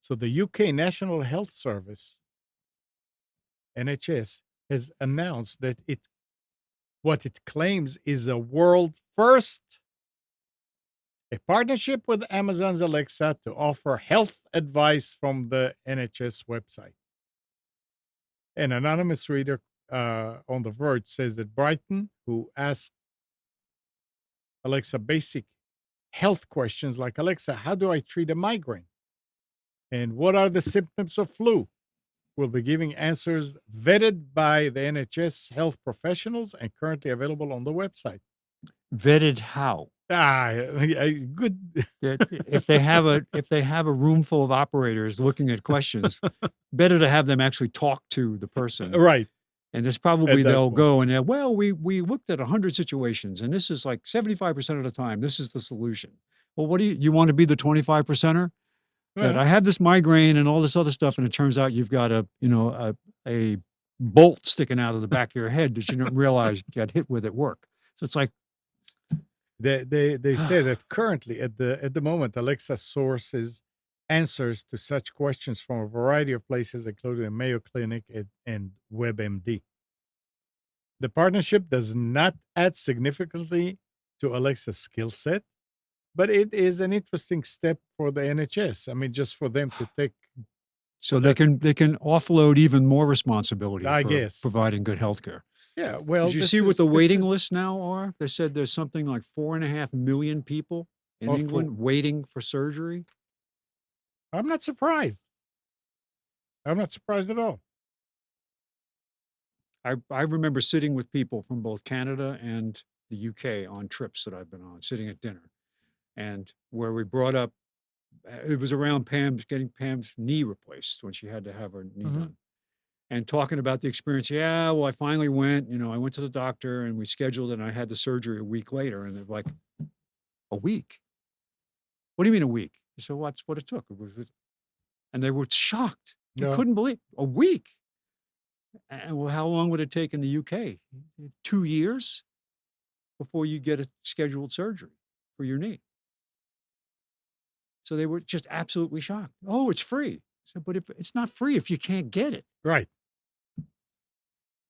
So the UK National Health Service, NHS, has announced that what it claims is a world first, a partnership with Amazon's Alexa to offer health advice from the NHS website. An anonymous reader on The Verge says that Brighton, who asked Alexa basic health questions like, Alexa, how do I treat a migraine? And what are the symptoms of flu? Will be giving answers vetted by the NHS health professionals and currently available on the website. Vetted how? Good. If they have a room full of operators looking at questions, better to have them actually talk to the person. Right. And it's probably they'll point. go and well, we looked at 100 situations, and this is like 75% of the time, this is the solution. Well, what do you want to be the 25%er? That I have this migraine and all this other stuff, and it turns out you've got a bolt sticking out of the back of your head that you didn't realize you got hit with at work. So it's like they say that currently at the moment Alexa sources answers to such questions from a variety of places, including the Mayo Clinic and WebMD. The partnership does not add significantly to Alexa's skill set, but it is an interesting step for the NHS. I mean, just for them to take. So they can offload even more responsibility I for guess. providing good health care. Yeah, well, did you see what the waiting lists now are? They said there's something like 4.5 million people in England waiting for surgery. I'm not surprised. I'm not surprised at all. I remember sitting with people from both Canada and the UK on trips that I've been on, sitting at dinner, and where we brought up, it was around getting Pam's knee replaced when she had to have her knee done. And talking about the experience, yeah, well, I finally went, I went to the doctor and we scheduled it and I had the surgery a week later. And they're like, a week? What do you mean a week? I said, well, that's what it took. And they were shocked. They couldn't believe a week. And well, how long would it take in the UK? 2 years before you get a scheduled surgery for your knee. So they were just absolutely shocked. Oh, it's free. So, but if it's not free if you can't get it. Right.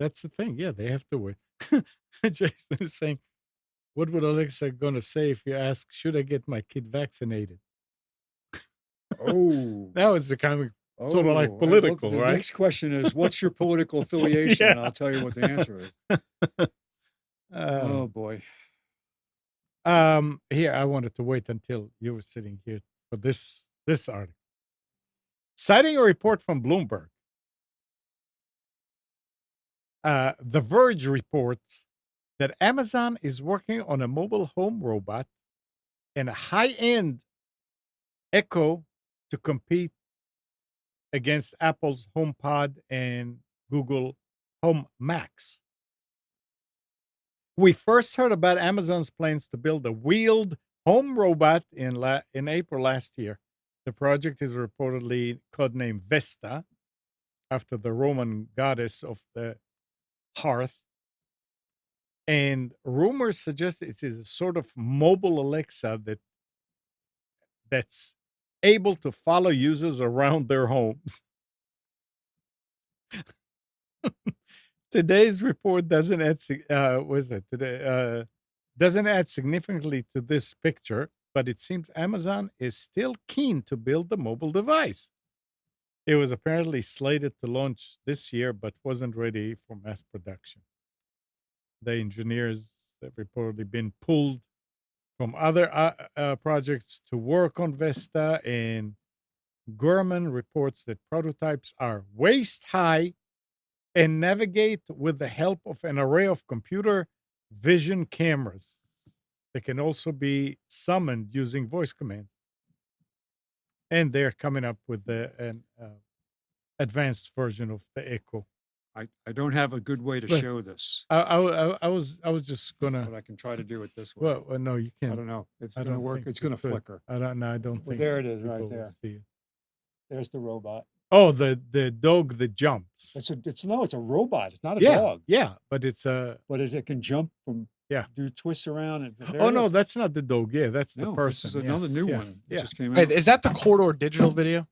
That's the thing. Yeah, they have to wait. Jason is saying, what would Alexa going to say if you ask, should I get my kid vaccinated? Oh. Now it's becoming sort of like political, the right? Next question is, what's your political affiliation? And I'll tell you what the answer is. Oh, boy. Here, I wanted to wait until you were sitting here for this article. Citing a report from Bloomberg, The Verge reports that Amazon is working on a mobile home robot and a high-end Echo to compete against Apple's HomePod and Google Home Max. We first heard about Amazon's plans to build a wheeled home robot in April last year. The project is reportedly codenamed Vesta, after the Roman goddess of the hearth. And rumors suggest it is a sort of mobile Alexa that's able to follow users around their homes. Today's report doesn't add doesn't add significantly to this picture, but it seems Amazon is still keen to build the mobile device. It was apparently slated to launch this year, but wasn't ready for mass production. The engineers have reportedly been pulled from other projects to work on Vesta, and Gurman reports that prototypes are waist high and navigate with the help of an array of computer vision cameras. They can also be summoned using voice commands. And they're coming up with an advanced version of the Echo. I don't have a good way to But- show this, I was just gonna. but I can try to do it this way. Well, no, you I can't. don't know. It's I going to don't work. think It's you going to could. flicker. I don't know. I don't Well, think. there it is, right people will there. see it. There's the robot. Oh, the dog that jumps. It's a robot. It's not a Yeah, dog, yeah, but it's a. but it can jump from. Yeah. Do twists around. And there Oh it no, is. that's not the dog. Yeah, that's the No, person. this is yeah, another new yeah, one. It Yeah. just came out. Wait, is that the Corridor Digital video?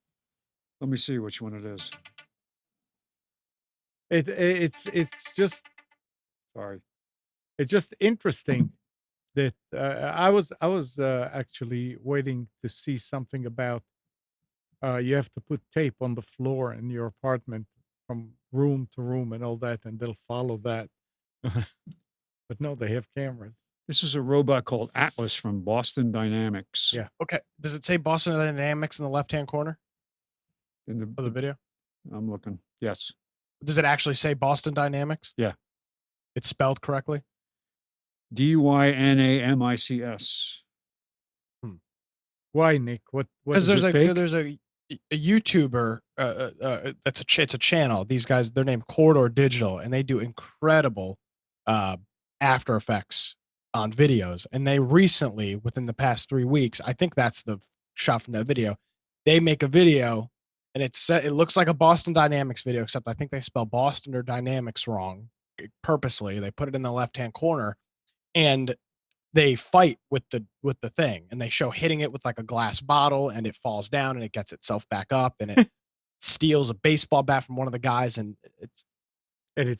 Let me see which one it is. It's just Sorry. it's just interesting that I was actually waiting to see something about you have to put tape on the floor in your apartment from room to room and all that, and they'll follow that. But no, they have cameras. This is a robot called Atlas from Boston Dynamics. Yeah. Okay. Does it say Boston Dynamics in the left-hand corner In of the video? I'm looking. Yes. Does it actually say Boston Dynamics? Yeah. It's spelled correctly? Dynamics. Why, Nick? What? Because is it fake? there's a YouTuber it's a channel. These guys, they're named Corridor Digital, and they do incredible After Effects on videos. And they recently, within the past 3 weeks, I think that's the shot from that video, they make a video and it looks like a Boston Dynamics video, except I think they spell Boston or Dynamics wrong purposely. They put it in the left-hand corner and they fight with the thing, and they show hitting it with like a glass bottle, and it falls down and it gets itself back up, and it steals a baseball bat from one of the guys, and it's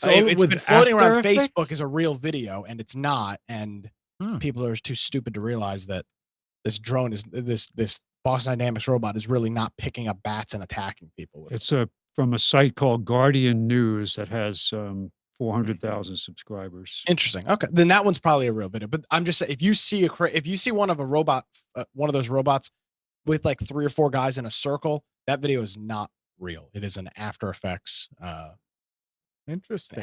all it's with been floating around After Effects? Facebook as a real video, and it's not, and Hmm. people are too stupid to realize that this drone is this Boston Dynamics robot is really not picking up bats and attacking people with it. It's from a site called Guardian News that has 400,000 subscribers. Interesting. Okay, then that one's probably a real video. But I'm just saying, if you see one of those robots with like 3 or 4 guys in a circle, that video is not real. It is an After Effects Interesting.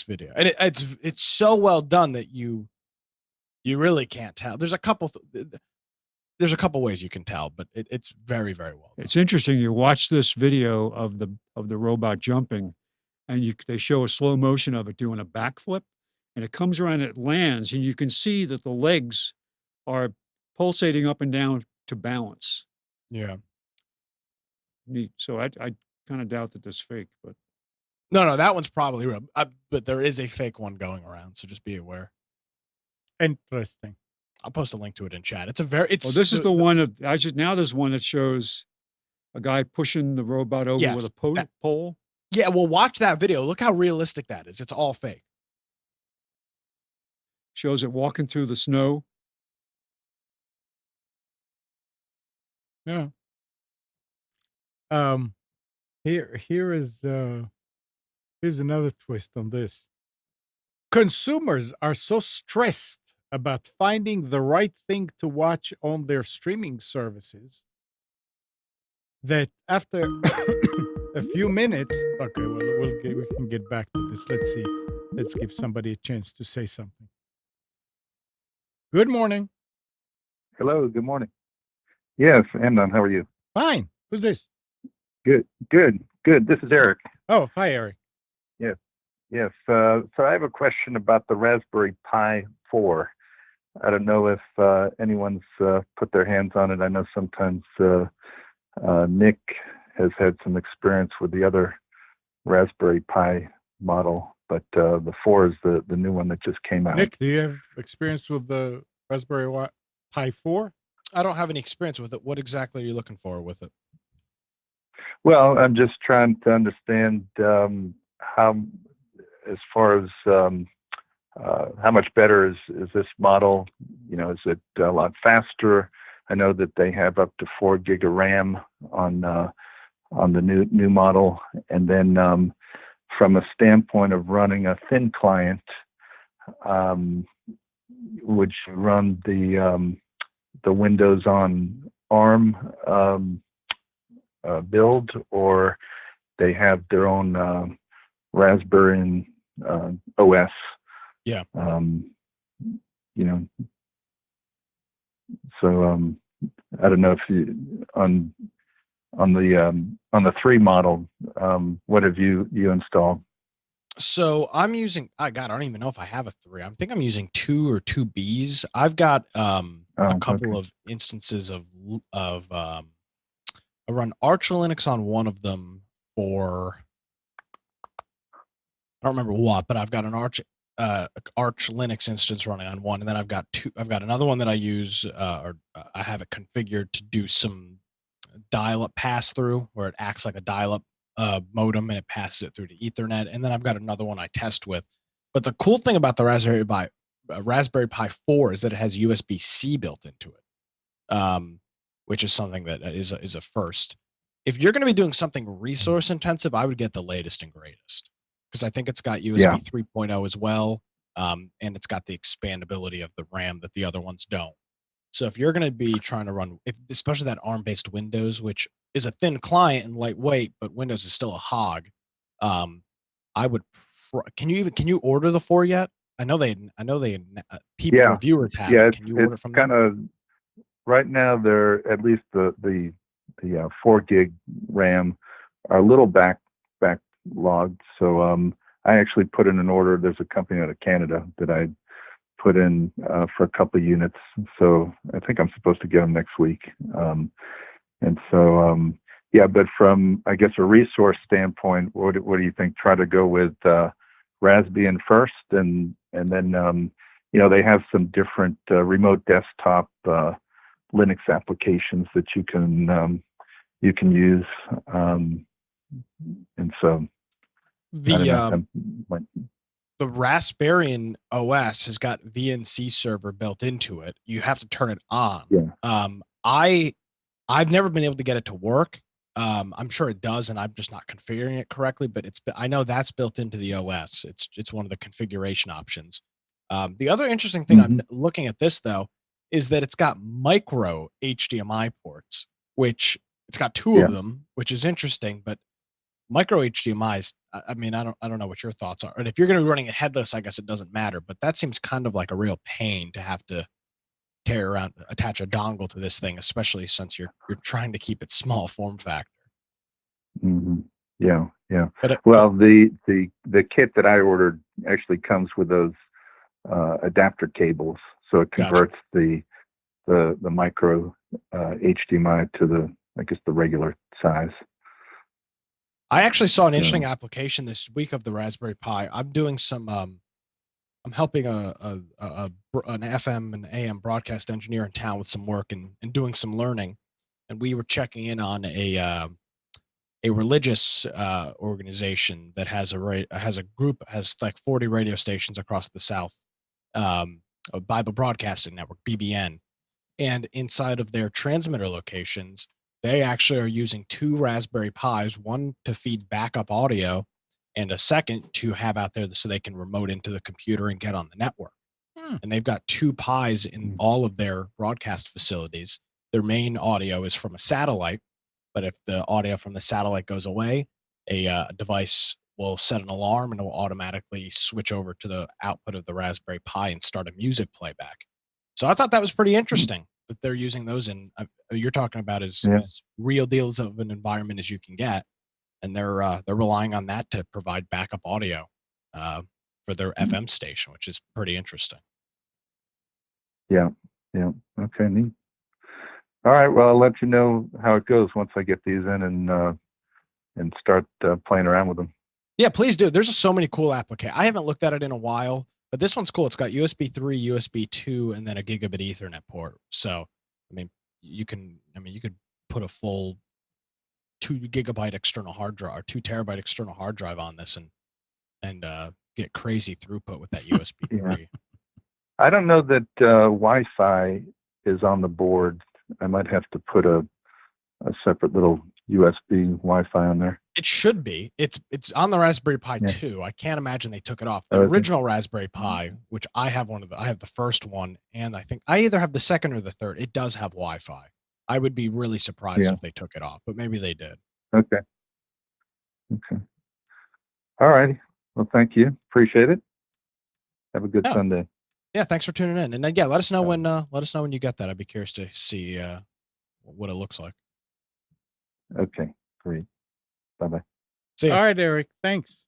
video, and it's so well done that you really can't tell. There's a couple ways you can tell, but it's very, very well done. It's interesting. You watch this video of the robot jumping, and they show a slow motion of it doing a backflip, and it comes around, it lands, and you can see that the legs are pulsating up and down to balance. Yeah. Neat. So I kind of doubt that that's fake, but No, that one's probably real. But there is a fake one going around, so just be aware. Interesting. I'll post a link to it in chat. It's this is the one of now there's one that shows a guy pushing the robot over Yes, with a pole. Yeah, well, watch that video. Look how realistic that is. It's all fake. Shows it walking through the snow. Yeah. Here's another twist on this. Consumers are so stressed about finding the right thing to watch on their streaming services that after a few minutes, okay, well, we can get back to this. Let's see. Let's give somebody a chance to say something. Good morning. Hello, good morning. Yes, Amnon, how are you? Fine. Who's this? Good. This is Eric. Oh, hi, Eric. Yes, so I have a question about the Raspberry Pi 4. I don't know if anyone's put their hands on it. I know sometimes Nick has had some experience with the other Raspberry Pi model, but the 4 is the new one that just came out. Nick, do you have experience with the Raspberry Pi 4? I don't have any experience with it. What exactly are you looking for with it? Well, I'm just trying to understand how, as far as how much better is this model? You know, is it a lot faster? I know that they have up to 4 gig of RAM on the new model, and then from a standpoint of running a thin client, would you run the Windows on ARM build, or they have their own Raspberry OS? Yeah. You know, So I don't know if you on the 3 model, what have you installed? So I'm using, I don't even know if I have a 3. I think I'm using 2 or 2Bs. I've got a couple Okay. of instances of I run Arch Linux on one of them for, I don't remember what, but I've got an Arch Linux instance running on one, and then I've got another one that I use, or I have it configured to do some dial-up pass-through, where it acts like a dial-up modem and it passes it through to Ethernet. And then I've got another one I test with. But the cool thing about the Raspberry Pi 4 is that it has USB-C built into it, which is something that is a first. If you're going to be doing something resource intensive, I would get the latest and greatest, because I think it's got USB 3.0 as well, and it's got the expandability of the RAM that the other ones don't. So if you're going to be trying to run, especially that ARM-based Windows, which is a thin client and lightweight, but Windows is still a hog, I would. Can you order the 4 yet? I know they reviewers have it. Can you order from them? Kind of right now. They're at least the 4 gig RAM are a little backlogged. So I actually put in an order. There's a company out of Canada that I put in for a couple of units. So I think I'm supposed to get them next week. And so but from, I guess, a resource standpoint, what do you think? Try to go with Raspbian first, and then they have some different remote desktop Linux applications that you can use, and so the Raspberry OS has got VNC server built into it. You have to turn it on. Yeah. I've never been able to get it to work. I'm sure it does, and I'm just not configuring it correctly. But I know that's built into the OS. It's one of the configuration options. The other interesting thing I'm looking at this, though, is that it's got micro HDMI ports, which it's got 2 of them, which is interesting. But micro HDMIs, I mean, I don't know what your thoughts are. And if you're going to be running it headless, I guess it doesn't matter. But that seems kind of like a real pain to have to attach a dongle to this thing, especially since you're trying to keep it small form factor. Yeah. Well, the kit that I ordered actually comes with those adapter cables, so it converts the micro HDMI to the regular size. I actually saw an interesting application this week of the Raspberry Pi. I'm doing some I'm helping an FM and AM broadcast engineer in town with some work and doing some learning, and we were checking in on a religious organization that has has like 40 radio stations across the South, a Bible Broadcasting Network, BBN, and inside of their transmitter locations, they actually are using 2 Raspberry Pis, one to feed backup audio and a second to have out there so they can remote into the computer and get on the network. And they've got 2 Pis in all of their broadcast facilities. Their main audio is from a satellite, but if the audio from the satellite goes away, a device will set an alarm and it will automatically switch over to the output of the Raspberry Pi and start a music playback. So I thought that was pretty interesting that they're using those in. You're talking about as real deals of an environment as you can get, and they're relying on that to provide backup audio for their FM station, which is pretty interesting. Yeah. Okay, neat. All right. Well, I'll let you know how it goes once I get these in and start playing around with them. Yeah, please do. There's so many cool applications. I haven't looked at it in a while, but this one's cool. It's got USB 3, USB 2, and then a gigabit Ethernet port. So, I mean, you could put a full 2 gigabyte external hard drive or 2 terabyte external hard drive on this and get crazy throughput with that USB 3. I don't know that Wi-Fi is on the board. I might have to put a separate little USB Wi-Fi on there. It should be. It's on the Raspberry Pi 2. I can't imagine they took it off. The original Raspberry Pi, which I have I have the first one, and I think I either have the second or the third. It does have Wi-Fi. I would be really surprised if they took it off, but maybe they did. Okay. All righty. Well, thank you. Appreciate it. Have a good Sunday. Yeah, thanks for tuning in. And then, yeah, let us know Yeah. when you get that. I'd be curious to see what it looks like. Okay, great. Bye-bye. See ya. All right, Eric. Thanks.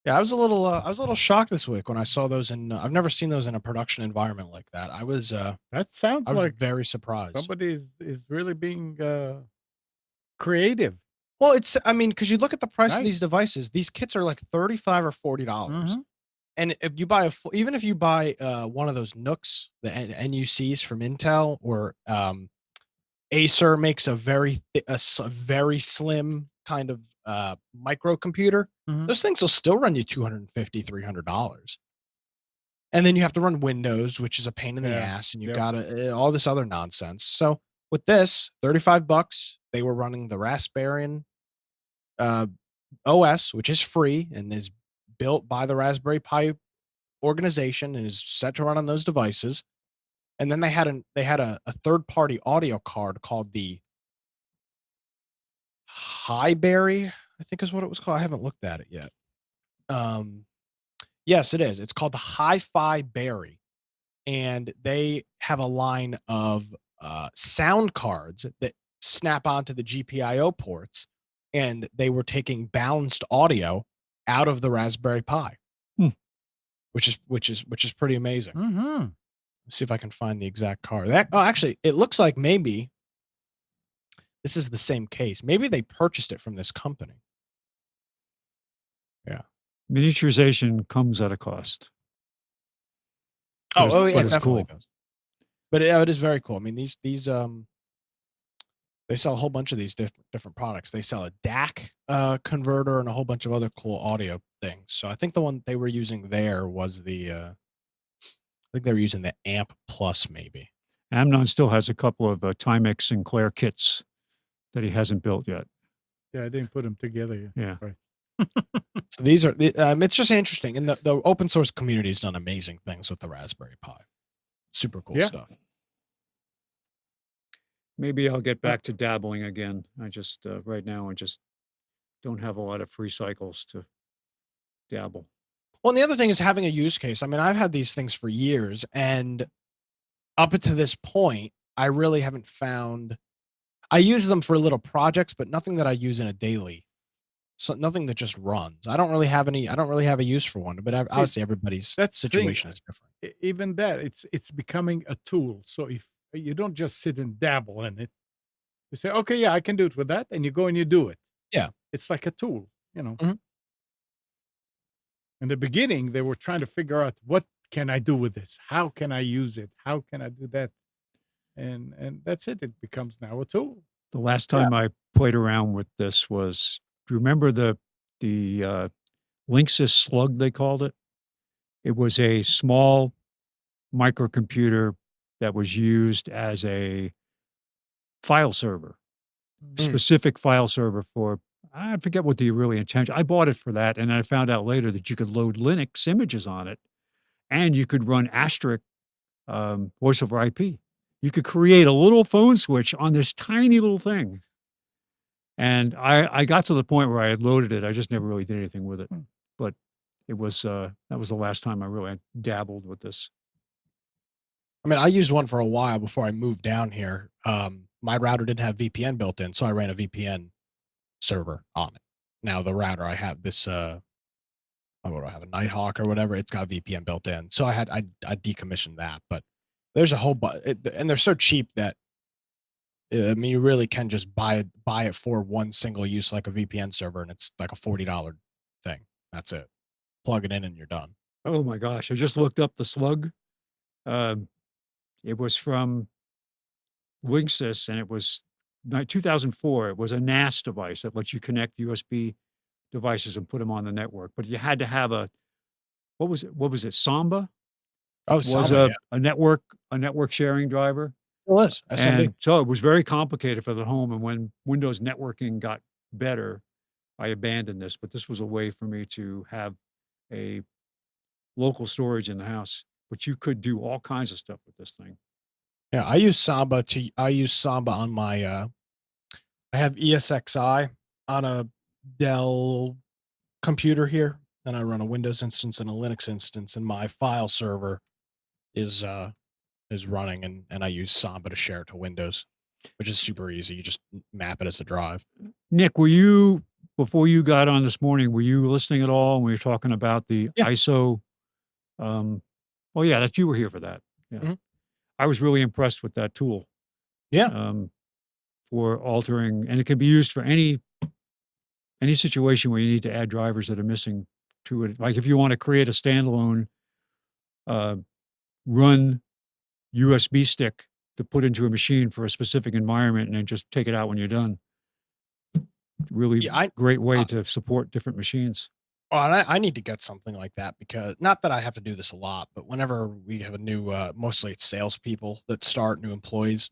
Yeah, I was a little shocked this week when I saw those in. I've never seen those in a production environment like that. I was That sounds like very surprised. somebody is really being creative. Well, I mean, because you look at the price of these Nice. devices, these kits are like $35 or $40. Mhm. And if you buy even if you buy one of those Nooks, the NUCs from Intel, or Acer makes a very very slim kind of microcomputer, Mhm. those things will still run you $250, $300. And then you have to run Windows, which is a pain in the Yeah. ass, and you Yep. got all this other nonsense. So with this, $35, they were running the Raspberry OS, which is free and is built by the Raspberry Pi organization and is set to run on those devices. And then they had a third party audio card called the Highberry, I think is what it was called. I haven't looked at it yet. Yes, it is. It's called the Hi-Fi Berry, and they have a line of sound cards that snap onto the GPIO ports, and they were taking balanced audio out of the Raspberry Pi, Hmm. which is pretty amazing. Mhm. See if I can find the exact card. Actually, it looks like maybe this is the same case. Maybe they purchased it from this company. Yeah. Miniaturization comes at a cost. Oh, yeah, but it it's definitely cool. does. But yeah, it is very cool. I mean, these they sell a whole bunch of these different products. They sell a DAC converter and a whole bunch of other cool audio things. So I think the one they were using there was I think they were using the Amp Plus, maybe. Amnon still has a couple of Timex Sinclair kits that he hasn't built yet. Yeah, I didn't put them together yet. Yeah. Right. So these are it's just interesting, and the open source community has done amazing things with the Raspberry Pi. Super cool Yeah. stuff. Maybe I'll get back to dabbling again. I just right now I just don't have a lot of free cycles to dabble. Well, and the other thing is having a use case. I mean, I've had these things for years, and up to this point, I really haven't found. I use them for little projects, but nothing that I use in a daily. So nothing that just runs. I don't really have a use for one, but See, obviously everybody's that's the thing. situation is different. Even that, it's becoming a tool. So if you don't just sit and dabble in it, you say, okay, yeah, I can do it with that, and you go and you do it. Yeah. It's like a tool, you know. Mhm. In the beginning, they were trying to figure out, what can I do with this? How can I use it? How can I do that? And that's it. It becomes now a tool. The last time I played around with this was, do you remember the Linksys Slug, they called it? It was a small microcomputer that was used as a file server, specific file server for, I forget what the really intention. I bought it for that, and I found out later that you could load Linux images on it, and you could run asterisk voice over IP. You could create a little phone switch on this tiny little thing. And I got to the point where I had loaded it. I just never really did anything with it. But it was that was the last time I really dabbled with this. I mean, I used one for a while before I moved down here. My router didn't have VPN built in, so I ran a VPN server on it. Now the router I have this what do I have, a Nighthawk or whatever? It's got VPN built in. So I decommissioned that, but there's a whole and they're so cheap that I mean, you really can just buy it for one single use, like a VPN server, and it's like a $40 thing. That's it. Plug it in and you're done. Oh my gosh. I just looked up the Slug. It was from Linksys, and it was 2004. It was a NAS device that lets you connect USB devices and put them on the network. But you had to have what was it? Samba? Oh, Was Samba, a network sharing driver. It was SMB. And so it was very complicated for the home. And when Windows networking got better, I abandoned this. But this was a way for me to have a local storage in the house. But you could do all kinds of stuff with this thing. Yeah, I use Samba on my I have ESXi on a Dell computer here. and I run a Windows instance and a Linux instance, and my file server is running, and I use Samba to share it to Windows, which is super easy. You just map it as a drive. Nick, were you, before you got on this morning, were you listening at all when we were talking about the Yeah. ISO? Well, yeah, that you were here for that. Yeah. Mhm. I was really impressed with that tool. Yeah. For altering, and it can be used for any situation where you need to add drivers that are missing to it. Like if you want to create a standalone run USB stick to put into a machine for a specific environment and then just take it out when you're done. Really Yeah, great way to support different machines. Oh, and I need to get something like that, because not that I have to do this a lot, but whenever we have a new, mostly it's salespeople that start, new employees.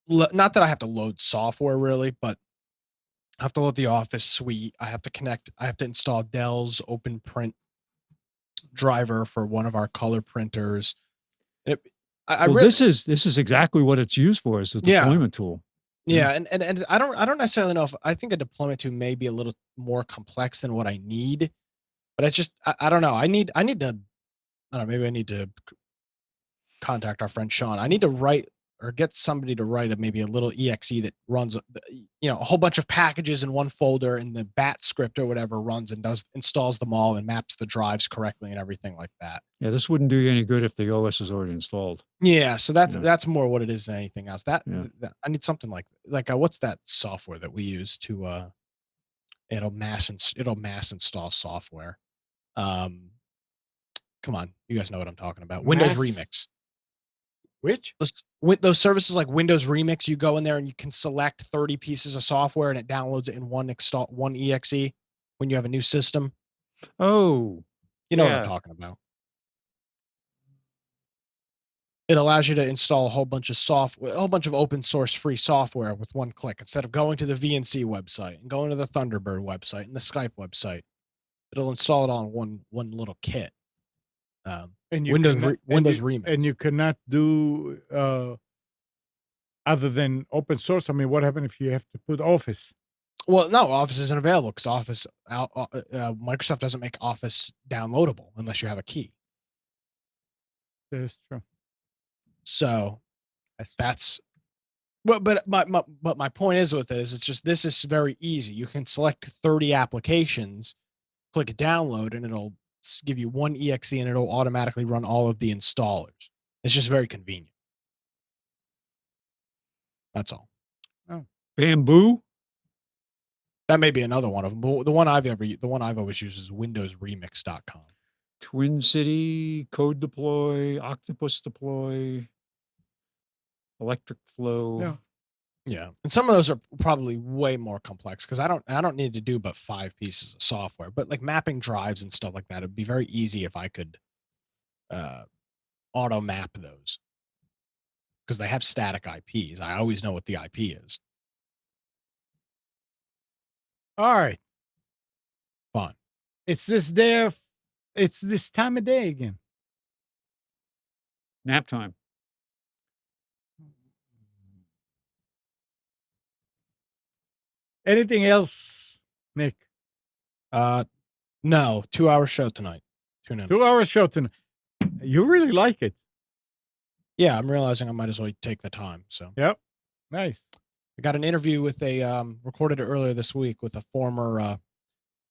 Not that I have to load software really, but I have to load the Office suite. I have to install Dell's Open Print driver for one of our color printers. It, I Well, really, this is exactly what it's used for, as a Yeah. deployment tool. yeah, and I don't necessarily know if I think a deployment tool may be a little more complex than what I need, but it's just I don't know. I need to, I don't know, maybe I need to contact our friend Sean. I need to write or get somebody to write maybe a little exe that runs, a whole bunch of packages in one folder, and the bat script or whatever runs and installs them all and maps the drives correctly and everything like that. Yeah, this wouldn't do you any good if the OS is already installed. Yeah, so Yeah. that's more what it is than anything else. Yeah. I need something like what's that software that we use to it'll mass install software. Come on, you guys know what I'm talking about. Windows Mass- Remix. Which? Those services like Windows Remix, you go in there and you can select 30 pieces of software and it downloads it in one exe when you have a new system. Oh, You know what I'm yeah. talking about. It allows you to install a whole bunch of open source free software with one click, instead of going to the VNC website and going to the Thunderbird website and the Skype website. It'll install it on one little kit. And you Windows cannot- Windows and you, Remix. and you cannot do other than open source. I mean, what happens if you have to put Office? Well, no, Office isn't available because Microsoft doesn't make Office downloadable unless you have a key. That's true. So that's but my point is with it is this is very easy. You can select 30 applications, click download, and it'll give you one exe and it'll automatically run all of the installers. It's just very convenient. That's all. Bamboo. That may be another one of them. But the one I've always used is windowsremix.com. Twin City, Code Deploy, Octopus Deploy, Electric Flow. Yeah. Yeah, and some of those are probably way more complex because I don't need to do but 5 pieces of software. But like mapping drives and stuff like that, it'd be very easy if I could auto map those, because they have static IPs. I always know what the IP is. All right. Fine. It's this time of day again. Nap time. Anything else, Nick? No, 2-hour show tonight. Tune in. 2-hour show tonight. You really like it. Yeah, I'm realizing I might as well take the time. So Yep. Nice. I got an interview with recorded it earlier this week with a former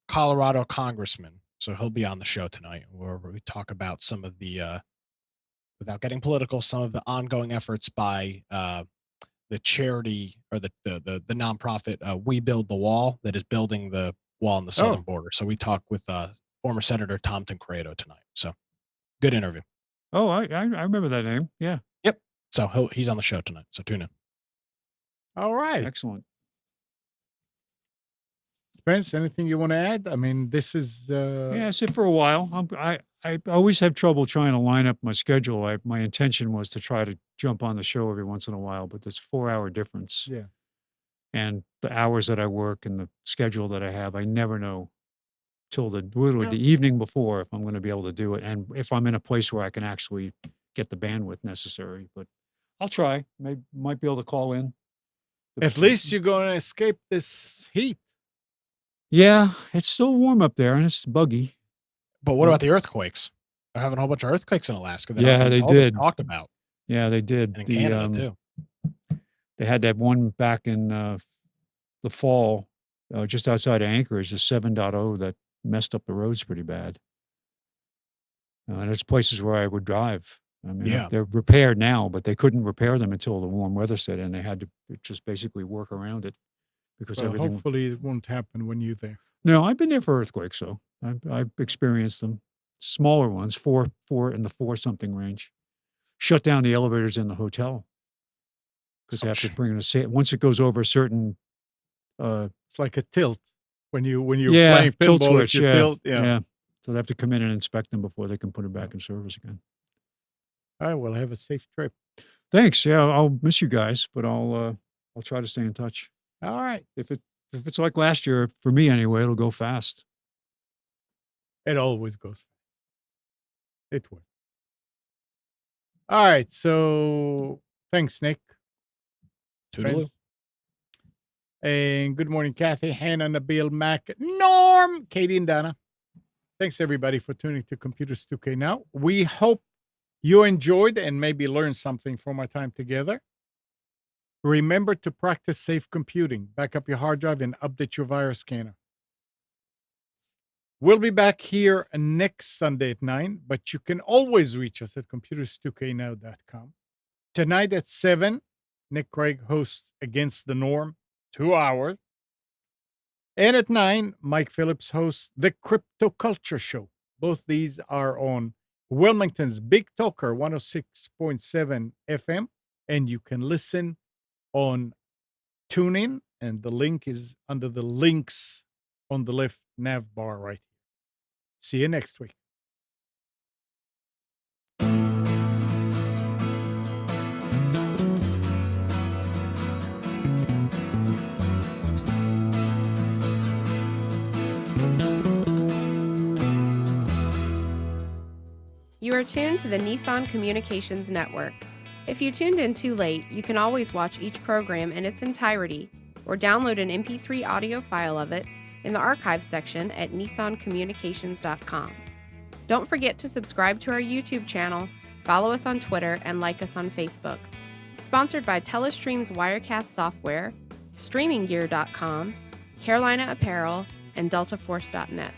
Colorado congressman. So he'll be on the show tonight, where we talk about some of the, without getting political, some of the ongoing efforts by the charity or the nonprofit We Build the Wall that is building the wall on the southern border. So we talk with former Senator Tom Tancredo tonight. So good interview. Oh, I remember that name. Yeah. Yep. So he's on the show tonight. So tune in. All right. Excellent. Spence, anything you want to add? I mean, this is Yeah, that's it for a while. I always have trouble trying to line up my schedule. My intention was to try to jump on the show every once in a while, but there's a 4-hour difference. Yeah. And the hours that I work and the schedule that I have, I never know till literally the evening before if I'm going to be able to do it, and if I'm in a place where I can actually get the bandwidth necessary. But I'll try. Might be able to call in. At least you're going to escape this heat. Yeah, it's still warm up there and it's buggy. But what Yep. about the earthquakes? They're having a whole bunch of earthquakes in Alaska that Yeah, aren't being they told or did. talked about, Yeah, they did. and in Canada too. They had that one back in the fall, just outside of Anchorage, the 7.0 that messed up the roads pretty bad. And it's places where I would drive. I mean, Yeah. they're repaired now, but they couldn't repair them until the warm weather set in. They had to just basically work around it because Well, everything. hopefully it won't happen when you're there. No, I've been there for earthquakes, so I've experienced them. Smaller ones, four in the 4-something range. Shut down the elevators in the hotel because they have to Ouch. bring in once it goes over a certain. It's like a tilt when you're Yeah, playing tilt pinball. switch. If you Yeah, tilt, yeah. So they have to come in and inspect them before they can put it back in service again. All right, well, have a safe trip. Thanks. Yeah, I'll miss you guys, but I'll try to stay in touch. All right. If it's like last year, for me anyway, it'll go fast. It always goes. It will. All right. So thanks, Nick. Toodaloo. Friends. And good morning, Kathy, Hannah, Nabil, Mac, Norm, Katie, and Donna. Thanks, everybody, for tuning to Computers 2K Now. We hope you enjoyed and maybe learned something from our time together. Remember to practice safe computing. Back up your hard drive and update your virus scanner. We'll be back here next Sunday at 9, but you can always reach us at computers2know.com. Tonight at 7, Nick Craig hosts Against the Norm, 2 hours. And at 9, Mike Phillips hosts The Crypto Culture Show. Both these are on Wilmington's Big Talker 106.7 FM, and you can listen on TuneIn, and the link is under the links on the left nav bar right here. See you next week. You are tuned to the Nissan Communications Network. If you tuned in too late, you can always watch each program in its entirety or download an MP3 audio file of it in the archives section at nissancommunications.com. Don't forget to subscribe to our YouTube channel, follow us on Twitter, and like us on Facebook. Sponsored by Telestream's Wirecast software, StreamingGear.com, Carolina Apparel, and DeltaForce.net.